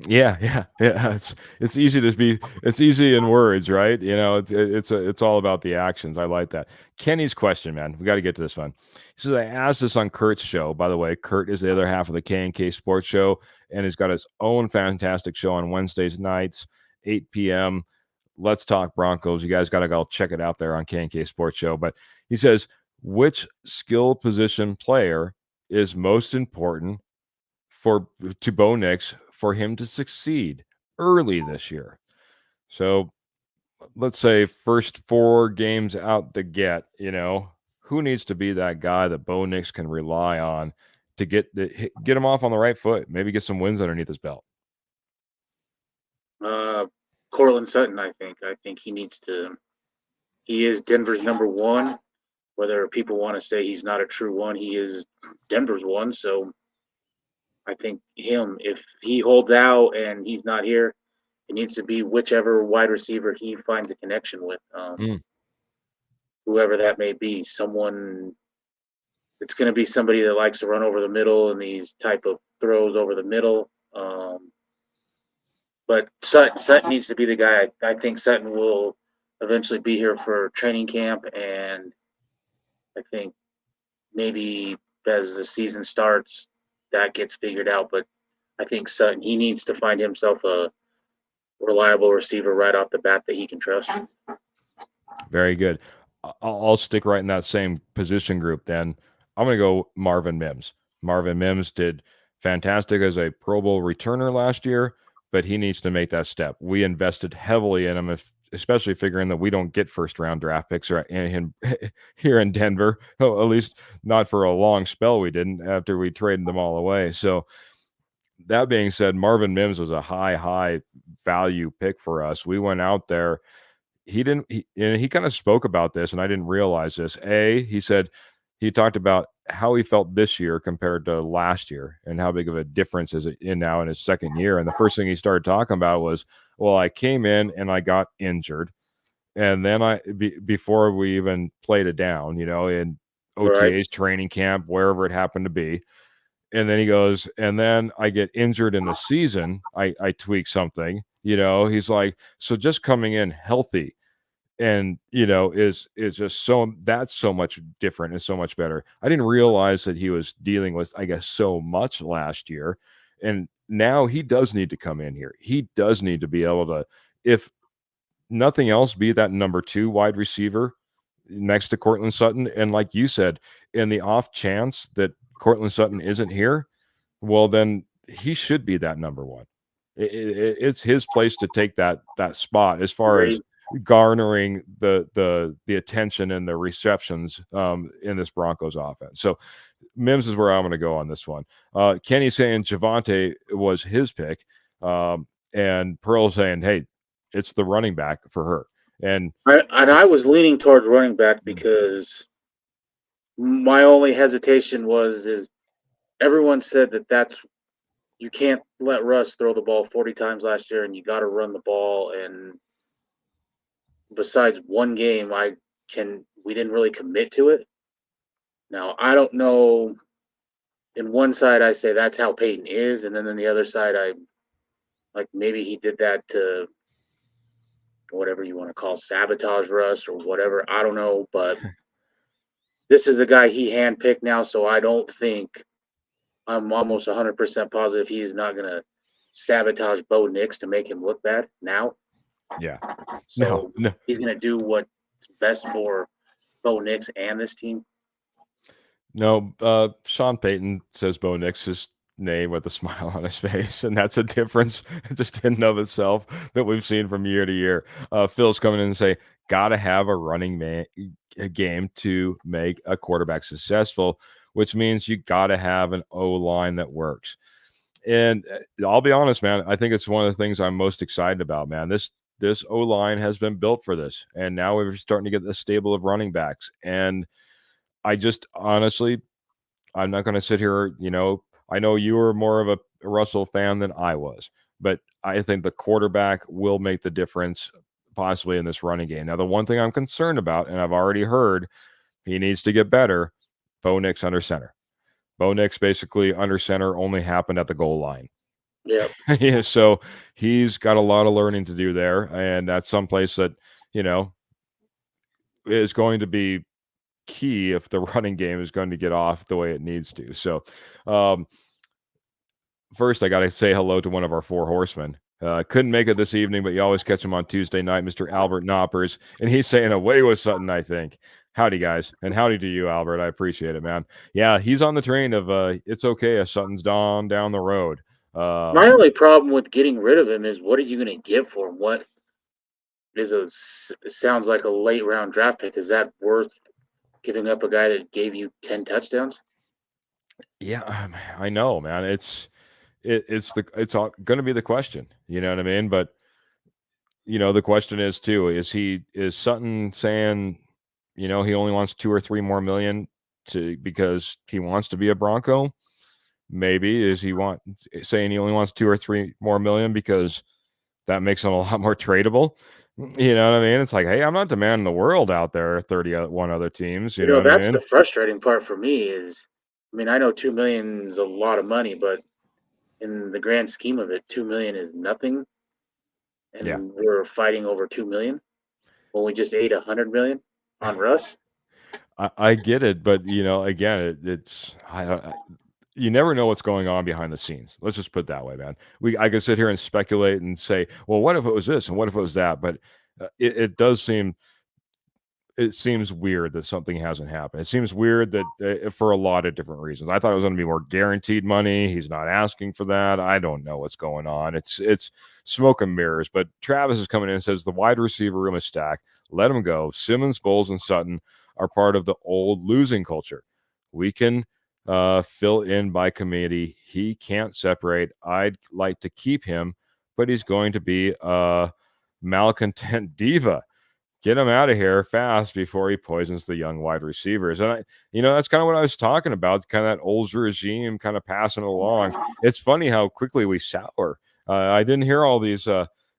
[SPEAKER 1] Yeah, yeah, yeah. It's easy to be. It's easy in words, right? It's all about the actions. I like that. Kenny's question, man. We got to get to this one. He says I asked this on Kurt's show. By the way, Kurt is the other half of the K&K Sports Show, and he's got his own fantastic show on Wednesdays nights, 8 p.m. Let's Talk Broncos. You guys got to go check it out there on K&K Sports Show. But he says, which skill position player is most important to Bo Nix for him to succeed early this year? So let's say first 4 games out the who needs to be that guy that Bo Nix can rely on to get him off on the right foot, maybe get some wins underneath his belt?
[SPEAKER 2] Cortland Sutton, I think. I think he needs to. He is Denver's number one. Whether people want to say he's not a true one, he is Denver's one. So I think if he holds out and he's not here, it needs to be whichever wide receiver he finds a connection with,
[SPEAKER 1] Mm.
[SPEAKER 2] whoever that may be. It's going to be somebody that likes to run over the middle and these type of throws over the middle. But Sutton needs to be the guy. I think Sutton will eventually be here for training camp, and I think maybe as the season starts, that gets figured out. But I think Sutton, he needs to find himself a reliable receiver right off the bat that he can trust.
[SPEAKER 1] Very good. I'll stick right in that same position group then. I'm going to go Marvin Mims. Marvin Mims did fantastic as a Pro Bowl returner last year, but he needs to make that step. We invested heavily in him, especially figuring that we don't get first-round draft picks here in Denver, at least not for a long spell we didn't after we traded them all away. So that being said, Marvin Mims was a high value pick for us. We went out there. He kind of spoke about this, and I didn't realize this. He said he talked about how he felt this year compared to last year and how big of a difference is it in now in his second year. And the first thing he started talking about was, well, I came in and I got injured. And then before we even played it down, in OTA's
[SPEAKER 2] Right.
[SPEAKER 1] training camp, wherever it happened to be. And then he goes, and then I get injured in the season. I tweak something, he's like, so just coming in healthy and is just that's so much different and so much better. I didn't realize that he was dealing with, I guess, so much last year, and now he does need to come in here. He does need to be able to, if nothing else, be that number 2 wide receiver next to Cortland Sutton. And like you said, in the off chance that Cortland Sutton isn't here, well, then he should be that number 1. It's his place to take that spot as far as garnering the attention and the receptions in this Broncos offense. So Mims is where I'm going to go on this one. Kenny saying Javonte was his pick, and Pearl saying, hey, it's the running back for her. And
[SPEAKER 2] I was leaning towards running back because my only hesitation is everyone said that you can't let Russ throw the ball 40 times last year, and you got to run the ball. And besides one game, we didn't really commit to it. Now I don't know. In one side, I say that's how Peyton is, and then on the other side, I like maybe he did that to whatever you want to call sabotage Russ or whatever. I don't know, but this is the guy he handpicked now, so I don't think I'm almost 100% positive he's not going to sabotage Bo Nix to make him look bad now.
[SPEAKER 1] Yeah.
[SPEAKER 2] So
[SPEAKER 1] No.
[SPEAKER 2] he's going to do what's best for Bo Nix and this team.
[SPEAKER 1] No, Sean Payton says Bo Nix's name with a smile on his face, and that's a difference just in and of itself that we've seen from year to year. Phil's coming in and say, gotta have a running game to make a quarterback successful. which means you got to have an O-line that works. And I'll be honest, man, I think it's one of the things I'm most excited about, man. This O-line has been built for this, and now we're starting to get the stable of running backs. And I just honestly, I'm not going to sit here, I know you were more of a Russell fan than I was, but I think the quarterback will make the difference possibly in this running game. Now, the one thing I'm concerned about, and I've already heard he needs to get better, Bo Nix under center. Bo Nix basically under center only happened at the goal line.
[SPEAKER 2] Yeah.
[SPEAKER 1] Yeah, so he's got a lot of learning to do there, and that's someplace that, is going to be key if the running game is going to get off the way it needs to. So, first, I got to say hello to one of our four horsemen. Couldn't make it this evening, but you always catch him on Tuesday night, Mr. Albert Knoppers, and he's saying away with Sutton, I think. Howdy, guys, and howdy to you, Albert. I appreciate it, man. Yeah, he's on the train of it's okay if Sutton's down the road.
[SPEAKER 2] My only problem with getting rid of him is what are you going to get for him? What is sounds like a late round draft pick. Is that worth giving up a guy that gave you 10 touchdowns?
[SPEAKER 1] Yeah, I know, man. It's going to be the question. You know what I mean? But the question is too: is Sutton saying, he only wants 2 or 3 more million because he wants to be a Bronco? Maybe is he saying he only wants 2 or 3 more million because that makes him a lot more tradable? You know what I mean? It's like, hey, I'm not demanding the world out there. 31 other teams. You know what I
[SPEAKER 2] That's
[SPEAKER 1] mean?
[SPEAKER 2] the frustrating part for me is, I know 2 million is a lot of money, but in the grand scheme of it, 2 million is nothing. And
[SPEAKER 1] Yeah.
[SPEAKER 2] we're fighting over 2 million when we just ate 100 million on Russ.
[SPEAKER 1] I get it, but again, you never know what's going on behind the scenes. Let's just put it that way, man. I could sit here and speculate and say, well, what if it was this and what if it was that? But it seems weird that something hasn't happened. It seems weird that for a lot of different reasons. I thought it was going to be more guaranteed money. He's not asking for that. I don't know what's going on. It's smoke and mirrors. But Travis is coming in and says the wide receiver room is stacked. Let him go. Simmons, Bowles, and Sutton are part of the old losing culture. We can fill in by committee. He can't separate. I'd like to keep him, but he's going to be a malcontent diva. Get him out of here fast before he poisons the young wide receivers. And that's kind of what I was talking about, kind of that old regime kind of passing it along. It's funny how quickly we sour. I didn't hear all these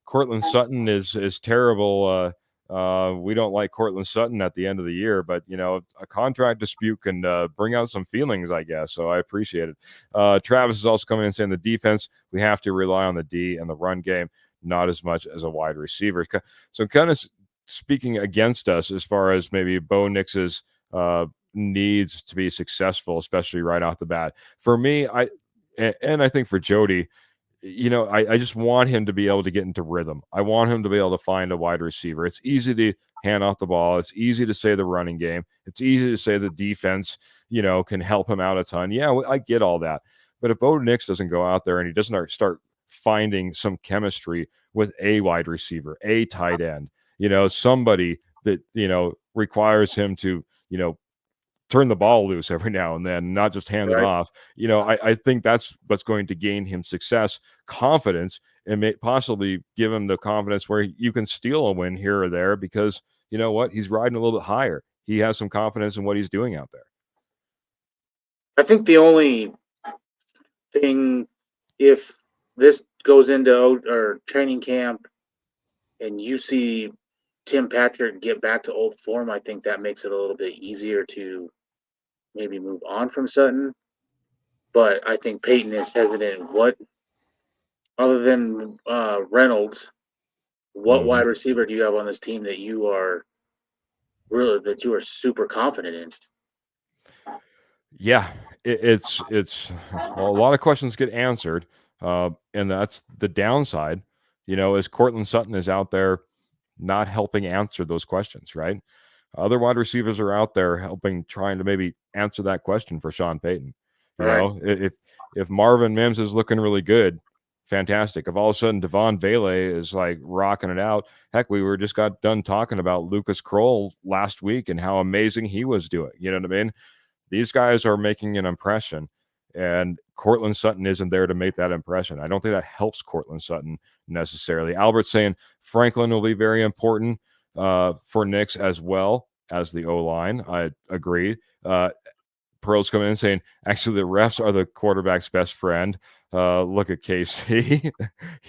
[SPEAKER 1] Cortland Sutton is terrible. We don't like Cortland Sutton at the end of the year, but a contract dispute can bring out some feelings, I guess. So I appreciate it. Travis is also coming in and saying the defense, we have to rely on the D and the run game, not as much as a wide receiver. So kind of speaking against us as far as maybe Bo Nix's needs to be successful, especially right off the bat. For me, I think for Jody, I just want him to be able to get into rhythm. I want him to be able to find a wide receiver. It's easy to hand off the ball. It's easy to say the running game. It's easy to say the defense, can help him out a ton. Yeah, I get all that. But if Bo Nix doesn't go out there and he doesn't start finding some chemistry with a wide receiver, a tight end, somebody that, requires him to, turn the ball loose every now and then, not just hand it off. I think that's what's going to gain him success, confidence, and may possibly give him the confidence where you can steal a win here or there because you know what? He's riding a little bit higher. He has some confidence in what he's doing out there.
[SPEAKER 2] I think the only thing, if this goes into training camp and you see Tim Patrick get back to old form, I think that makes it a little bit easier to maybe move on from Sutton. But I think Peyton is hesitant. What, other than Reynolds, what wide receiver do you have on this team that you are super confident in?
[SPEAKER 1] Yeah, it's well, a lot of questions get answered, and that's the downside. As Cortland Sutton is out there not helping answer those questions, right? Other wide receivers are out there trying to maybe answer that question for Sean Payton. If Marvin Mims is looking really good, fantastic. If all of a sudden Devon Vele is like rocking it out, heck, we were just got done talking about Lucas Kroll last week and how amazing he was doing. You know what I mean? These guys are making an impression, and Cortland Sutton isn't there to make that impression. I don't think that helps Cortland Sutton necessarily. Albert's saying Franklin will be very important for Knicks as well as the O-line. I agree. Pearl's coming in saying, actually, the refs are the quarterback's best friend. Look at KC.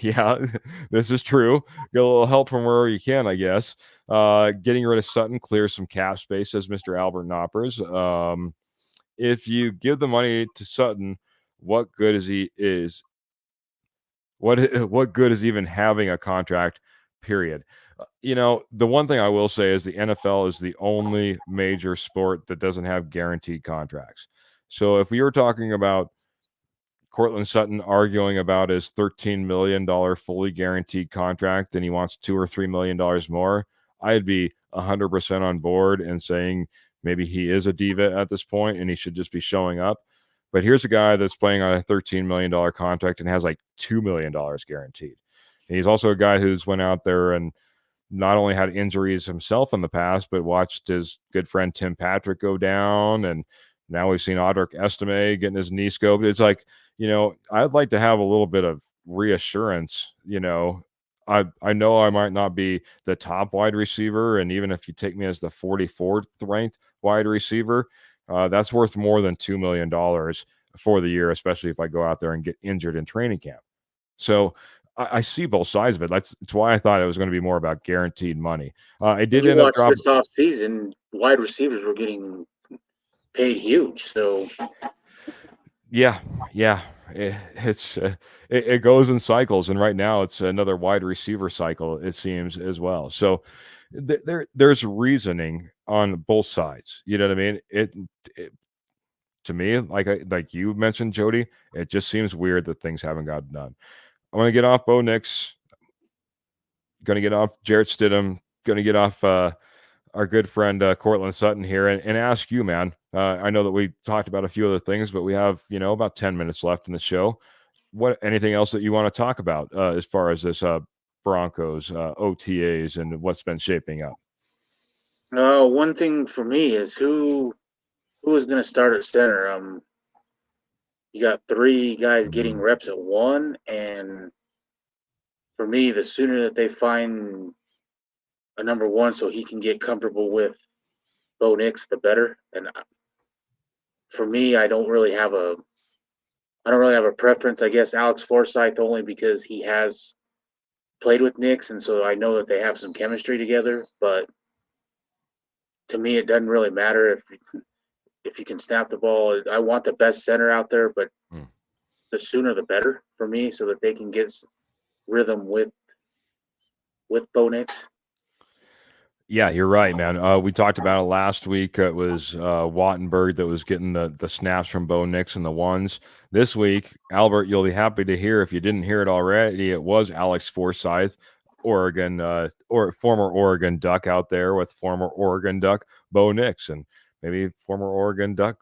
[SPEAKER 1] Yeah, this is true. Get a little help from wherever you can, I guess. Getting rid of Sutton clears some cap space, says Mr. Albert Knoppers. If you give the money to Sutton, what good is what good is even having a contract, period? The one thing I will say is the NFL is the only major sport that doesn't have guaranteed contracts. So if we were talking about Cortland Sutton arguing about his $13 million fully guaranteed contract and he wants $2 or $3 million more, I'd be 100% on board and saying maybe he is a diva at this point and he should just be showing up. But here's a guy that's playing on a $13 million contract and has like $2 million guaranteed. And he's also a guy who's went out there and not only had injuries himself in the past, but watched his good friend Tim Patrick go down. And now we've seen Audric Estime getting his knee scoped. It's like, I'd like to have a little bit of reassurance. I know I might not be the top wide receiver. And even if you take me as the 44th ranked wide receiver, that's worth more than $2 million for the year, especially if I go out there and get injured in training camp. So I see both sides of it. That's why I thought it was going to be more about guaranteed money. I did end up dropping
[SPEAKER 2] this offseason, wide receivers were getting paid huge. So
[SPEAKER 1] yeah, it goes in cycles, and right now it's another wide receiver cycle, it seems, as well. So there's reasoning on both sides. You know what I mean? It to me, like you mentioned, Jody, it just seems weird that things haven't gotten done. I want to get off Bo Nix. Going to get off Jarrett Stidham. Going to get off our good friend Cortland Sutton here and ask you, man. I know that we talked about a few other things, but we have about 10 minutes left in the show. Anything else that you want to talk about as far as this Broncos OTAs and what's been shaping up?
[SPEAKER 2] one thing for me is who is going to start at center. You got three guys getting reps at one, and for me, the sooner that they find a number one so he can get comfortable with Bo Nix, the better. And for me, I don't really have a preference. I guess Alex Forsyth, only because he has played with Nix, and so I know that they have some chemistry together. But to me, it doesn't really matter if you can snap the ball. I want the best center out there, but the sooner the better for me, so that they can get rhythm with Bo Nix.
[SPEAKER 1] Yeah, you're right, man. We talked about it last week. It was Wattenberg that was getting the snaps from Bo Nix and the ones. This week, Albert, you'll be happy to hear, if you didn't hear it already, it was Alex Forsyth, Oregon, or former Oregon Duck out there with former Oregon Duck Bo Nix, and maybe former Oregon Duck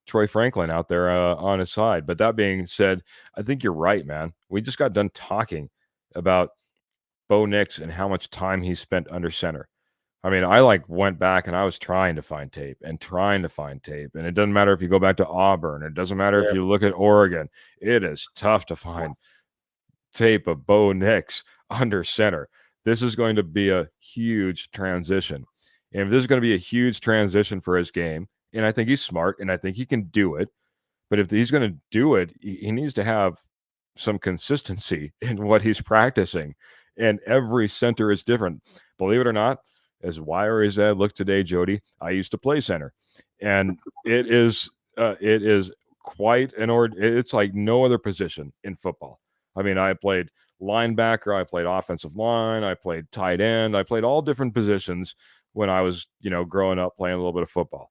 [SPEAKER 1] Troy Franklin out there on his side. But that being said, I think you're right, man. We just got done talking about Bo Nix and how much time he spent under center. I mean, I went back and I was trying to find tape. And it doesn't matter if you go back to Auburn. It doesn't matter if you look at Oregon. It is tough to find tape of Bo Nix under center. This is going to be a huge transition. And if this is going to be a huge transition for his game, and I think he's smart and I think he can do it, but if he's going to do it, he needs to have some consistency in what he's practicing. And every center is different. Believe it or not, as wiry as I look today, Jody, I used to play center, and it is quite it's like no other position in football. I mean, I played linebacker, I played offensive line, I played tight end, I played all different positions when I was, growing up playing a little bit of football.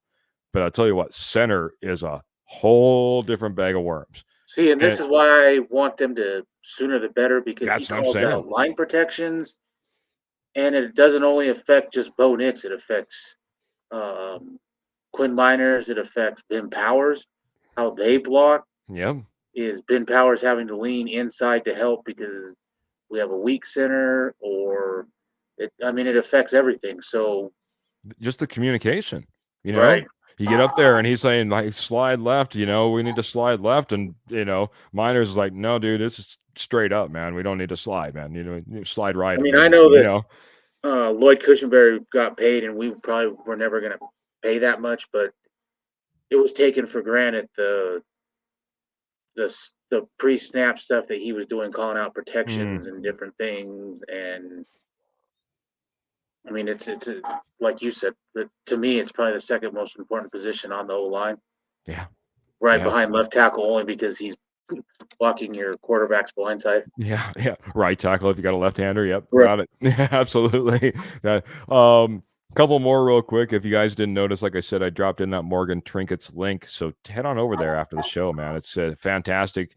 [SPEAKER 1] But I'll tell you what, center is a whole different bag of worms.
[SPEAKER 2] See, and this is why I want them to sooner the better, because
[SPEAKER 1] That's
[SPEAKER 2] he
[SPEAKER 1] what I'm
[SPEAKER 2] calls
[SPEAKER 1] saying.
[SPEAKER 2] out line protections, and it doesn't only affect just Bo Nix. It affects Quinn Miners. It affects Ben Powers. How they block.
[SPEAKER 1] Yeah.
[SPEAKER 2] Is Ben Powers having to lean inside to help because we have a weak center, or it affects everything. So
[SPEAKER 1] just the communication,
[SPEAKER 2] Right.
[SPEAKER 1] You get up there and he's saying like slide left, we need to slide left, and Miners is like, no, dude, this is straight up, man. We don't need to slide, man. You slide right.
[SPEAKER 2] I mean, I know that Lloyd Cushenberry got paid, and we probably were never going to pay that much, but it was taken for granted the pre-snap stuff that he was doing, calling out protections and different things. And I mean, it's like you said, to me, it's probably the second most important position on the O-line.
[SPEAKER 1] Yeah.
[SPEAKER 2] Right behind left tackle, only because he's blocking your quarterback's blind side.
[SPEAKER 1] Yeah. Right tackle if you got a left-hander. Yep.
[SPEAKER 2] Right.
[SPEAKER 1] Got it. Yeah, absolutely. Couple more real quick. If you guys didn't notice, like I said, I dropped in that Morgan Trinkets link. So head on over there after the show, man. It's a fantastic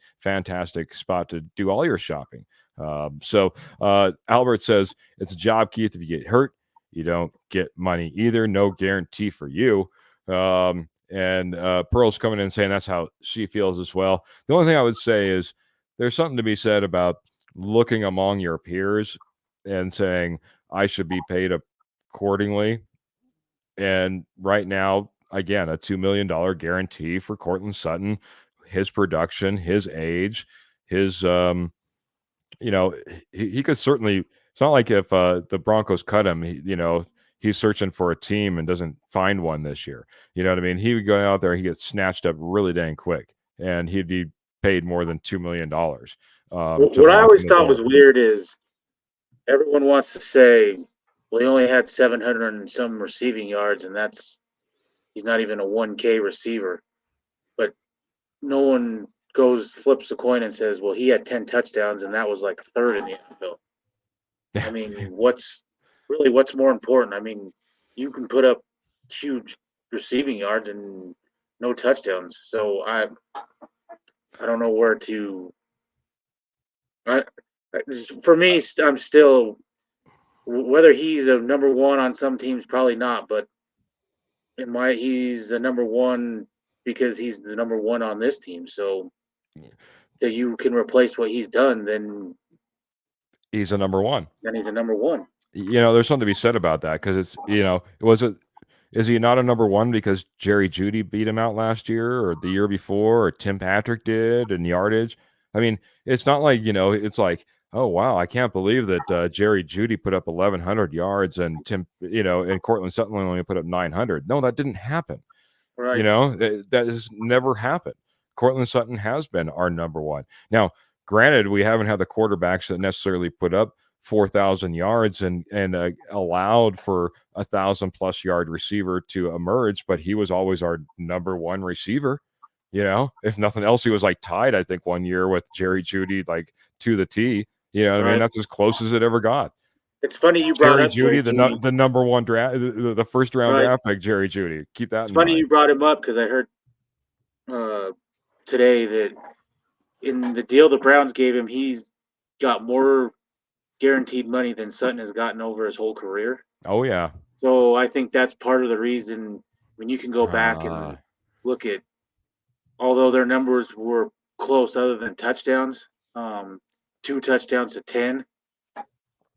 [SPEAKER 1] spot to do all your shopping. Albert says, it's a job, Keith. If you get hurt, you don't get money either. No guarantee for you. And Pearl's coming in saying that's how she feels as well. The only thing I would say is there's something to be said about looking among your peers and saying, I should be paid accordingly. And right now, again, a $2 million guarantee for Courtland Sutton, his production, his age, his, he could certainly, it's not like if the Broncos cut him, he's searching for a team and doesn't find one this year. You know what I mean? He would go out there, he gets snatched up really dang quick, and he'd be paid more than $2 million.
[SPEAKER 2] What I always thought was weird is everyone wants to say, well, he only had 700 and some receiving yards, and he's not even a 1K receiver. But no one flips the coin and says, well, he had 10 touchdowns, and that was like third in the NFL. I mean, what's more important? I mean, you can put up huge receiving yards and no touchdowns. So I don't know where to. For me, I'm still, whether he's a number one on some teams, probably not. But he's a number one because he's the number one on this team. So that you can replace what he's done, then
[SPEAKER 1] he's a number one.
[SPEAKER 2] Then he's a number one.
[SPEAKER 1] There's something to be said about that, because it's, is he not a number one because Jerry Jeudy beat him out last year or the year before, or Tim Patrick did in yardage? I mean, it's not like, it's like, oh, wow, I can't believe that Jerry Jeudy put up 1,100 yards and and Courtland Sutton only put up 900. No, that didn't happen.
[SPEAKER 2] Right.
[SPEAKER 1] That has never happened. Courtland Sutton has been our number one. Now, granted, we haven't had the quarterbacks that necessarily put up 4,000 yards and allowed for 1,000+ yard receiver to emerge, but he was always our number one receiver. If nothing else, he was like tied, I think, one year with Jerry Jeudy, like to the T. I mean, that's as close as it ever got.
[SPEAKER 2] It's funny you brought
[SPEAKER 1] Jerry
[SPEAKER 2] up
[SPEAKER 1] Jeudy, the number one draft, the first round draft pick, Jerry Jeudy. Keep that in mind.
[SPEAKER 2] It's funny you brought him up, because I heard today that in the deal the Browns gave him, he's got more guaranteed money than Sutton has gotten over his whole career.
[SPEAKER 1] Oh, yeah.
[SPEAKER 2] So I think that's part of the reason. When you can go back and look at, although their numbers were close other than touchdowns, 2 touchdowns to 10.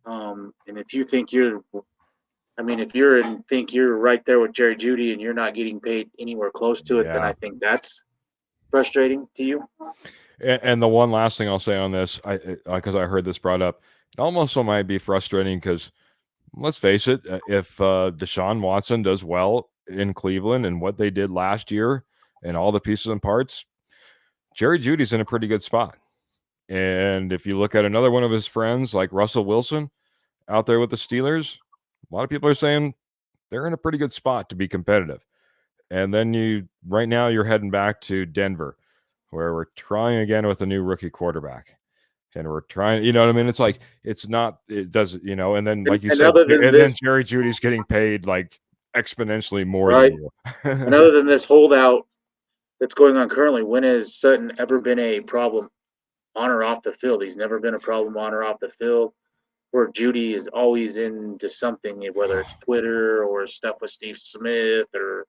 [SPEAKER 2] And if you think think you're right there with Jerry Jeudy and you're not getting paid anywhere close to it, then I think that's frustrating to you.
[SPEAKER 1] And the one last thing I'll say on this, because I heard this brought up, it also might be frustrating because, let's face it, if Deshaun Watson does well in Cleveland and what they did last year and all the pieces and parts, Jerry Jeudy's in a pretty good spot. And if you look at another one of his friends, like Russell Wilson out there with the Steelers, a lot of people are saying they're in a pretty good spot to be competitive. And then right now you're heading back to Denver, where we're trying again with a new rookie quarterback. And we're trying, you know what I mean? It's like, it does, and then, like you said, then Jerry Judy's getting paid like exponentially more than you.
[SPEAKER 2] And other than this holdout that's going on currently, when has Sutton ever been a problem on or off the field? He's never been a problem on or off the field. Where Jeudy is always into something, whether it's Twitter or stuff with Steve Smith or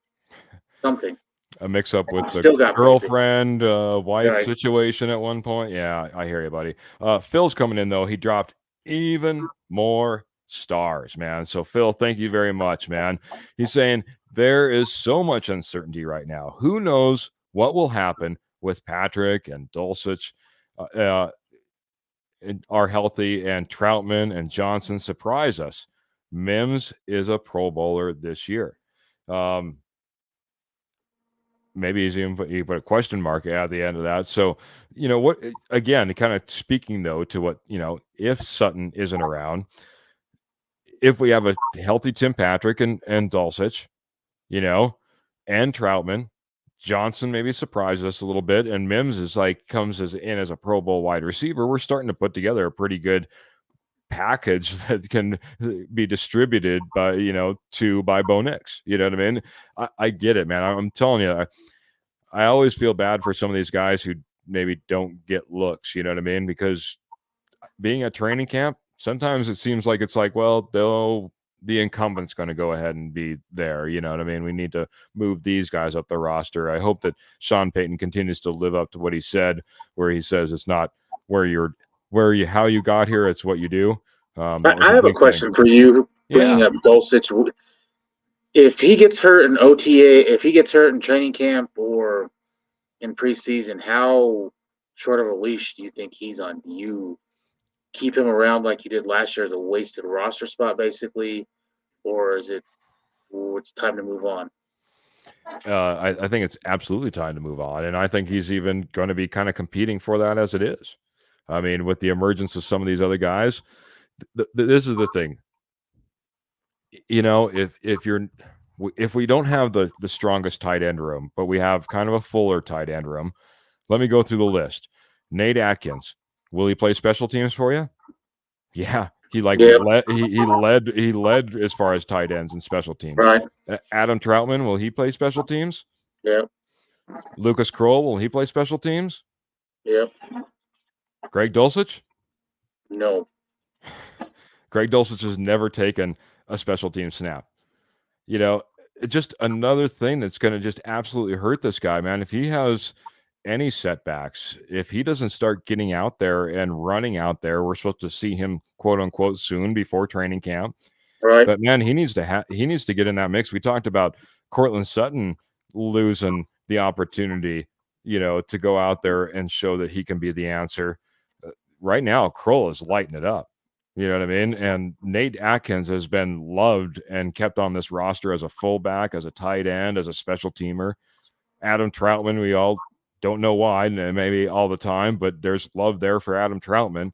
[SPEAKER 2] something.
[SPEAKER 1] A mix-up with the girlfriend, wife situation at one point. Yeah, I hear you, buddy. Phil's coming in, though. He dropped even more stars, man. So, Phil, thank you very much, man. He's saying there is so much uncertainty right now. Who knows what will happen with Patrick and Dulcich are healthy, and Troutman and Johnson surprise us. Mims is a Pro Bowler this year. Maybe he's even put a question mark at the end of that. So, what, again, kind of speaking though to what, if Sutton isn't around, if we have a healthy Tim Patrick and Dulcich, and Troutman, Johnson maybe surprises us a little bit, and Mims comes in as a Pro Bowl wide receiver. We're starting to put together a pretty good package that can be distributed by Bo Nix. You know what I mean? I get it, man. I'm telling you, I always feel bad for some of these guys who maybe don't get looks. You know what I mean? Because being at training camp, sometimes it seems like it's like, well, the incumbent's going to go ahead and be there. You know what I mean? We need to move these guys up the roster. I hope that Sean Payton continues to live up to what he said, where he says it's not how you got here, it's what you do.
[SPEAKER 2] I have a question for you, bringing up Dulcich. If he gets hurt in OTA, if he gets hurt in training camp or in preseason, how short of a leash do you think he's on? Do you keep him around like you did last year as a wasted roster spot, basically, or is it's time to move on?
[SPEAKER 1] I think it's absolutely time to move on, and I think he's even going to be kind of competing for that as it is. I mean, with the emergence of some of these other guys, this is the thing. If we don't have the strongest tight end room, but we have kind of a fuller tight end room, let me go through the list. Nate Atkins, will he play special teams for you? Yeah, he led as far as tight ends and special teams.
[SPEAKER 2] Right.
[SPEAKER 1] Adam Troutman, will he play special teams?
[SPEAKER 2] Yeah.
[SPEAKER 1] Lucas Kroll, will he play special teams?
[SPEAKER 2] Yep.
[SPEAKER 1] Greg Dulcich?
[SPEAKER 2] No.
[SPEAKER 1] Greg Dulcich has never taken a special team snap. Just another thing that's going to just absolutely hurt this guy, man. If he has any setbacks, if he doesn't start getting out there and running out there, we're supposed to see him, quote unquote, soon before training camp.
[SPEAKER 2] Right.
[SPEAKER 1] But man, he needs to get in that mix. We talked about Cortland Sutton losing the opportunity, to go out there and show that he can be the answer. Right now, Kroll is lighting it up. You know what I mean? And Nate Atkins has been loved and kept on this roster as a fullback, as a tight end, as a special teamer. Adam Troutman, we all don't know why, maybe all the time, but there's love there for Adam Troutman.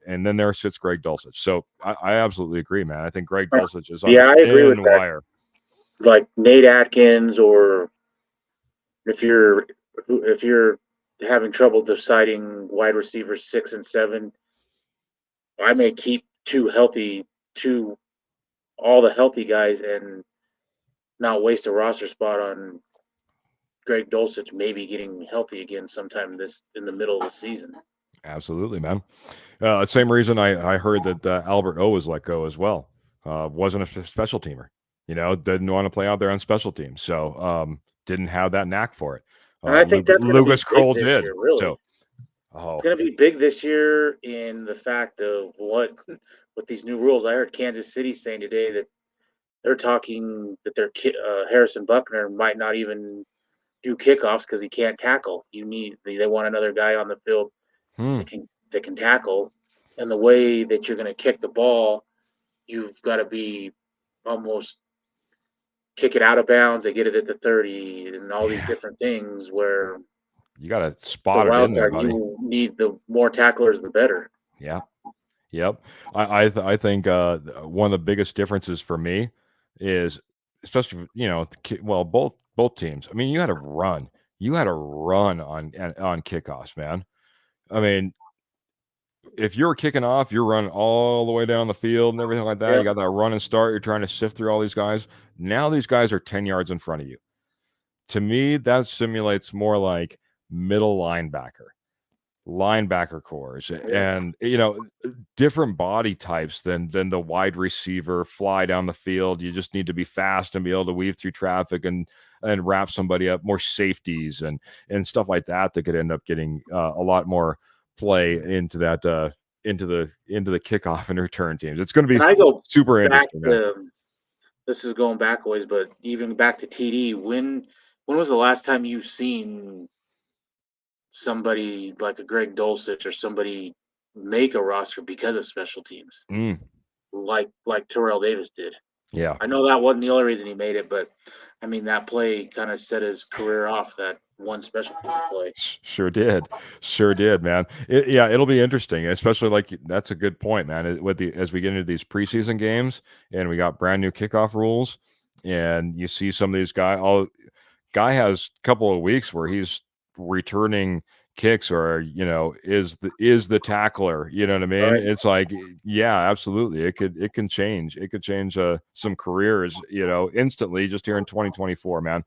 [SPEAKER 1] And then there sits Greg Dulcich. So I absolutely agree, man. I think Greg Dulcich is on
[SPEAKER 2] I agree with that.
[SPEAKER 1] Wire.
[SPEAKER 2] Like Nate Atkins, or if you're having trouble deciding wide receivers 6 and 7, I may keep all the healthy guys and not waste a roster spot on Greg Dulcich maybe getting healthy again sometime in the middle of the season.
[SPEAKER 1] Absolutely, man. Same reason I heard that Albert O was let go as well. Wasn't a special teamer. Didn't want to play out there on special teams. So didn't have that knack for it.
[SPEAKER 2] And I think that's
[SPEAKER 1] Lucas Kroll did.
[SPEAKER 2] Year, really.
[SPEAKER 1] So,
[SPEAKER 2] it's going to be big this year in the fact of what with these new rules. I heard Kansas City saying today that they're talking that their Harrison Buckner might not even do kickoffs because he can't tackle. They want another guy on the field that can tackle, and the way that you're going to kick the ball, you've got to be almost kick it out of bounds. They get it at the 30, and all these different things where
[SPEAKER 1] you got to spot it in there, buddy.
[SPEAKER 2] You need the more tacklers, the better.
[SPEAKER 1] Yeah. Yep. I think one of the biggest differences for me is, especially both teams. I mean, you had to run. You had to run on kickoffs, man. I mean, if you're kicking off, you're running all the way down the field and everything like that. Yep. You got that run and start. You're trying to sift through all these guys. Now these guys are 10 yards in front of you. To me, that simulates more like middle linebacker cores, and different body types than the wide receiver fly down the field. You just need to be fast and be able to weave through traffic and wrap somebody up. More safeties and stuff like that could end up getting a lot more play into that into the kickoff and return teams. It's going to
[SPEAKER 2] And
[SPEAKER 1] be
[SPEAKER 2] I go
[SPEAKER 1] super
[SPEAKER 2] back
[SPEAKER 1] interesting, man.
[SPEAKER 2] to this is going back ways, but even back to TD, when was the last time you've seen somebody like a Greg Dulcich or somebody make a roster because of special teams,
[SPEAKER 1] Mm,
[SPEAKER 2] like Terrell Davis did?
[SPEAKER 1] yeah.
[SPEAKER 2] I know that wasn't the only reason he made it, but I mean that play kind of set his career off. That one special teams play.
[SPEAKER 1] Sure did. Sure did, man. Yeah, it'll be interesting, especially like that's a good point, man. With the as we get into these preseason games and we got brand new kickoff rules, and you see some of these guy has a couple of weeks where he's returning kicks or is the tackler, you know what I mean?
[SPEAKER 2] Right.
[SPEAKER 1] It's like, yeah, absolutely, it can change some careers, instantly just here in 2024, man.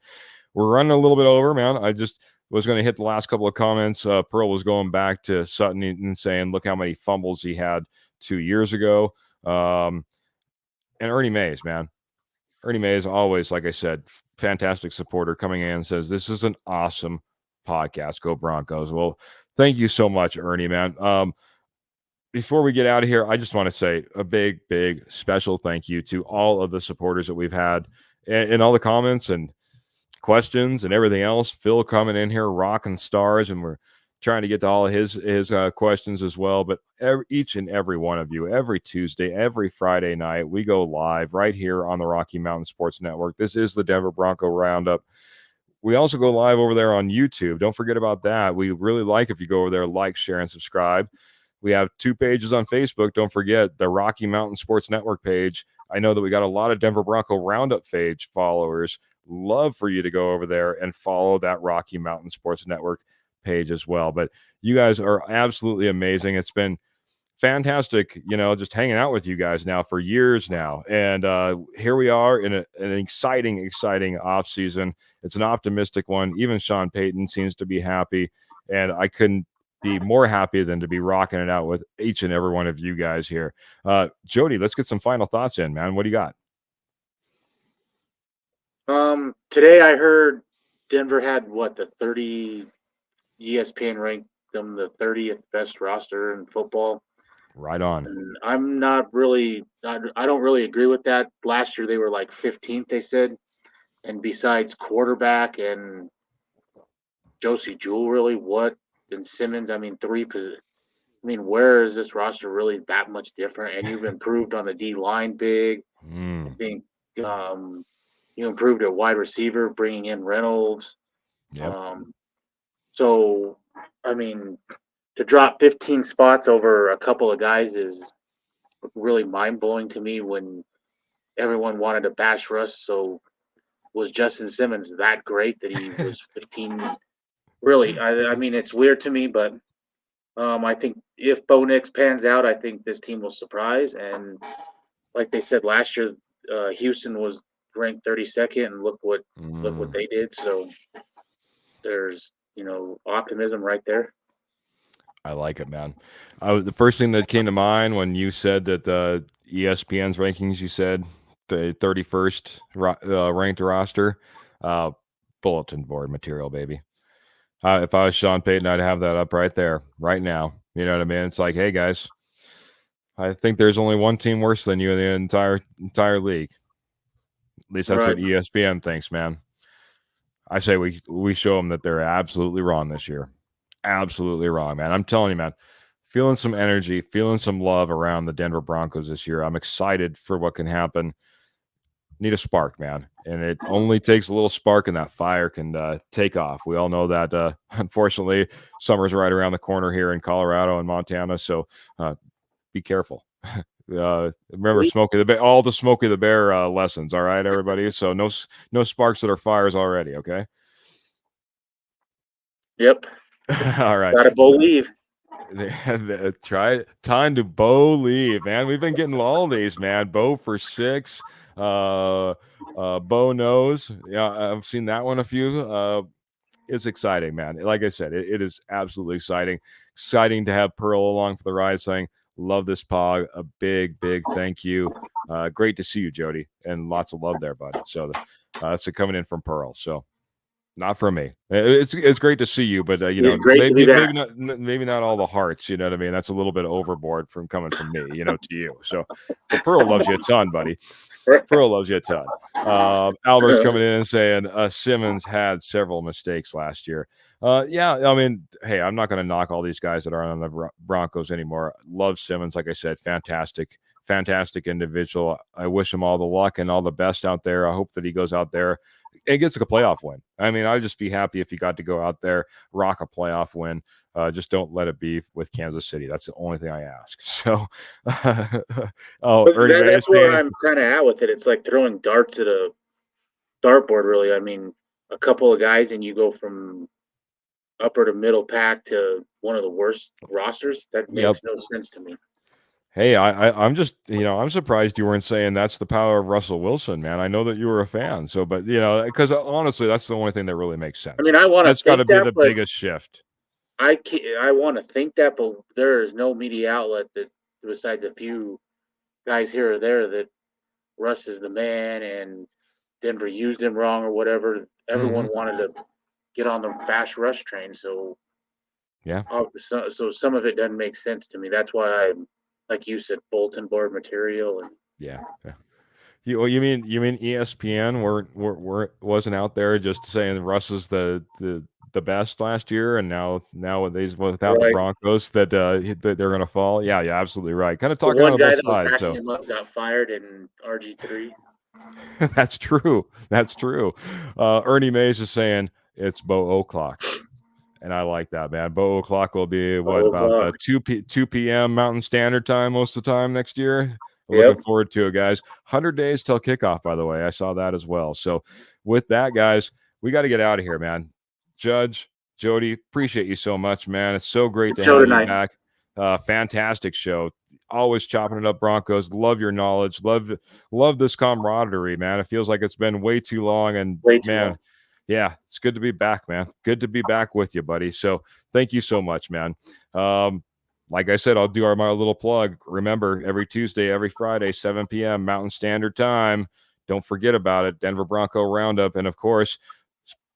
[SPEAKER 1] We're running a little bit over, man. I just was going to hit the last couple of comments. Pearl was going back to Sutton and saying, look how many fumbles he had 2 years ago. And Ernie Mays, man. Ernie Mays, always, like I said, fantastic supporter, coming in and says, this is an awesome podcast. Go Broncos. Well, thank you so much, Ernie, man. Before we get out of here, I just want to say a big, big special thank you to all of the supporters that we've had in all the comments and questions and everything else. Phil coming in here rocking stars, and we're trying to get to all of his questions as well. But each and every one of you, every Tuesday, every Friday night, we go live right here on the Rocky Mountain Sports Network. This is the Denver Bronco Roundup. We also go live over there on YouTube. Don't forget about that. We really like if you go over there, like, share, and subscribe. We have 2 pages on Facebook. Don't forget the Rocky Mountain Sports Network page. I know that we got a lot of Denver Bronco Roundup page followers. Love for you to go over there and follow that Rocky Mountain Sports Network page as well. But you guys are absolutely amazing. It's been fantastic, just hanging out with you guys now for years now. And here we are in an exciting off season. It's an optimistic one. Even Sean Payton seems to be happy. And I couldn't be more happy than to be rocking it out with each and every one of you guys here. Jody, let's get some final thoughts in, man. What do you got?
[SPEAKER 2] Today I heard Denver had the 30 ESPN ranked them the 30th best roster in football.
[SPEAKER 1] Right on.
[SPEAKER 2] And I'm not really, I don't really agree with that. Last year they were like 15th, they said. And besides quarterback and Josie Jewell, really, what? And Simmons, I mean, where is this roster really that much different? And you've improved on the D line big. I think you improved at wide receiver, bringing in Reynolds.
[SPEAKER 1] Yep.
[SPEAKER 2] So, I mean, to drop 15 spots over a couple of guys is really mind blowing to me when everyone wanted to bash Russ. So, was Justin Simmons that great that he was 15? Really, I mean, it's weird to me, but I think if Bo Nix pans out, I think this team will surprise. And like they said last year, Houston was ranked 32nd, and look what they did. So there's optimism right there.
[SPEAKER 1] I like it, man. The first thing that came to mind when you said that ESPN's rankings, you said the 31st ranked roster, bulletin board material, baby. If I was Sean Payton, I'd have that up right there, right now. You know what I mean? It's like, hey guys, I think there's only one team worse than you in the entire league. At least that's what ESPN thinks, man. I say we show them that they're absolutely wrong this year. Absolutely wrong, man. I'm telling you, man. Feeling some energy, feeling some love around the Denver Broncos this year. I'm excited for what can happen. Need a spark, man. And it only takes a little spark and that fire can take off. We all know that, unfortunately, summer's right around the corner here in Colorado and Montana. So be careful. Remember all the Smokey the Bear lessons. All right, everybody. So no sparks that are fires already. Okay.
[SPEAKER 2] Yep.
[SPEAKER 1] All right.
[SPEAKER 2] Gotta believe.
[SPEAKER 1] Time to believe, man. We've been getting all these, man. Bo for 6. Bo knows. Yeah, I've seen that one a few. It's exciting, man. Like I said, it is absolutely exciting. Exciting to have Pearl along for the ride, saying, love this pod. A big, big thank you. Great to see you, Jody, and lots of love there, bud. So that's coming in from Pearl. So Not for me. It's great to see you, but
[SPEAKER 2] great to be back.
[SPEAKER 1] maybe not all the hearts. You know what I mean? That's a little bit overboard from coming from me, to you. So, but Pearl loves you a ton, buddy. Pearl loves you a ton. Albert's coming in and saying Simmons had several mistakes last year. Yeah, I mean, hey, I'm not going to knock all these guys that are on the Broncos anymore. Love Simmons, like I said, fantastic individual. I wish him all the luck and all the best out there. I hope that he goes out there and gets a playoff win. I mean, I'd just be happy if he got to go out there, rock a playoff win. Just don't let it be with Kansas City. That's the only thing I ask. So, Ernie,
[SPEAKER 2] that's where I'm kind of at with it. It's like throwing darts at a dartboard, really. I mean, a couple of guys and you go from upper to middle pack to one of the worst rosters. That makes no sense to me.
[SPEAKER 1] Hey, I'm just, I'm surprised you weren't saying that's the power of Russell Wilson, man. I know that you were a fan, so, but because honestly, that's the only thing that really makes sense.
[SPEAKER 2] I mean, I want to.
[SPEAKER 1] That's got to be the biggest shift.
[SPEAKER 2] I want to think that, but there is no media outlet that, besides a few guys here or there, that Russ is the man and Denver used him wrong or whatever. Everyone wanted to get on the bash Rush train, so
[SPEAKER 1] yeah.
[SPEAKER 2] So some of it doesn't make sense to me. That's why I'm, like you said, bulletin board material. And
[SPEAKER 1] yeah. You mean ESPN wasn't out there just saying Russ is the best last year, and nowadays without the Broncos that they're going to fall? Yeah, absolutely right. Kind of talking on both sides. So
[SPEAKER 2] him up got fired in RG3.
[SPEAKER 1] That's true. Ernie Mays is saying it's Bo O'Clock. And I like that, man. Bo O'Clock will be about 2 p.m. Mountain Standard Time most of the time next year. Looking forward to it, guys. 100 days till kickoff, by the way. I saw that as well. So with that, guys, we got to get out of here, man. Judge, Jody, appreciate you so much, man. It's so great to have you back. Fantastic show. Always chopping it up, Broncos. Love your knowledge. Love this camaraderie, man. It feels like it's been way too long. And man, yeah, it's good to be back, man. Good to be back with you, buddy. So thank you so much, man. Like I said, I'll do my little plug. Remember, every Tuesday, every Friday, 7 p.m. Mountain Standard Time. Don't forget about it. Denver Bronco Roundup. And, of course,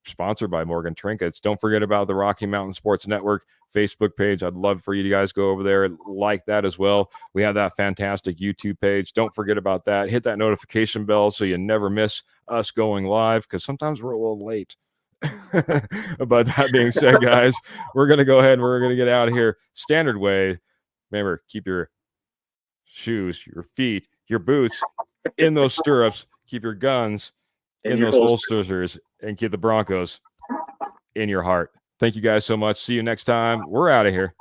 [SPEAKER 1] sponsored by Morgan Trinkets. Don't forget about the Rocky Mountain Sports Network Facebook page. I'd love for you guys to go over there and like that as well. We have that fantastic YouTube page. Don't forget about that. Hit that notification bell so you never miss us going live, because sometimes we're a little late. But that being said, guys, we're going to go ahead and we're going to get out of here. Standard way. Remember, keep your shoes, your feet, your boots in those stirrups. Keep your guns in those holsters, and keep the Broncos in your heart. Thank you guys so much. See you next time. We're out of here.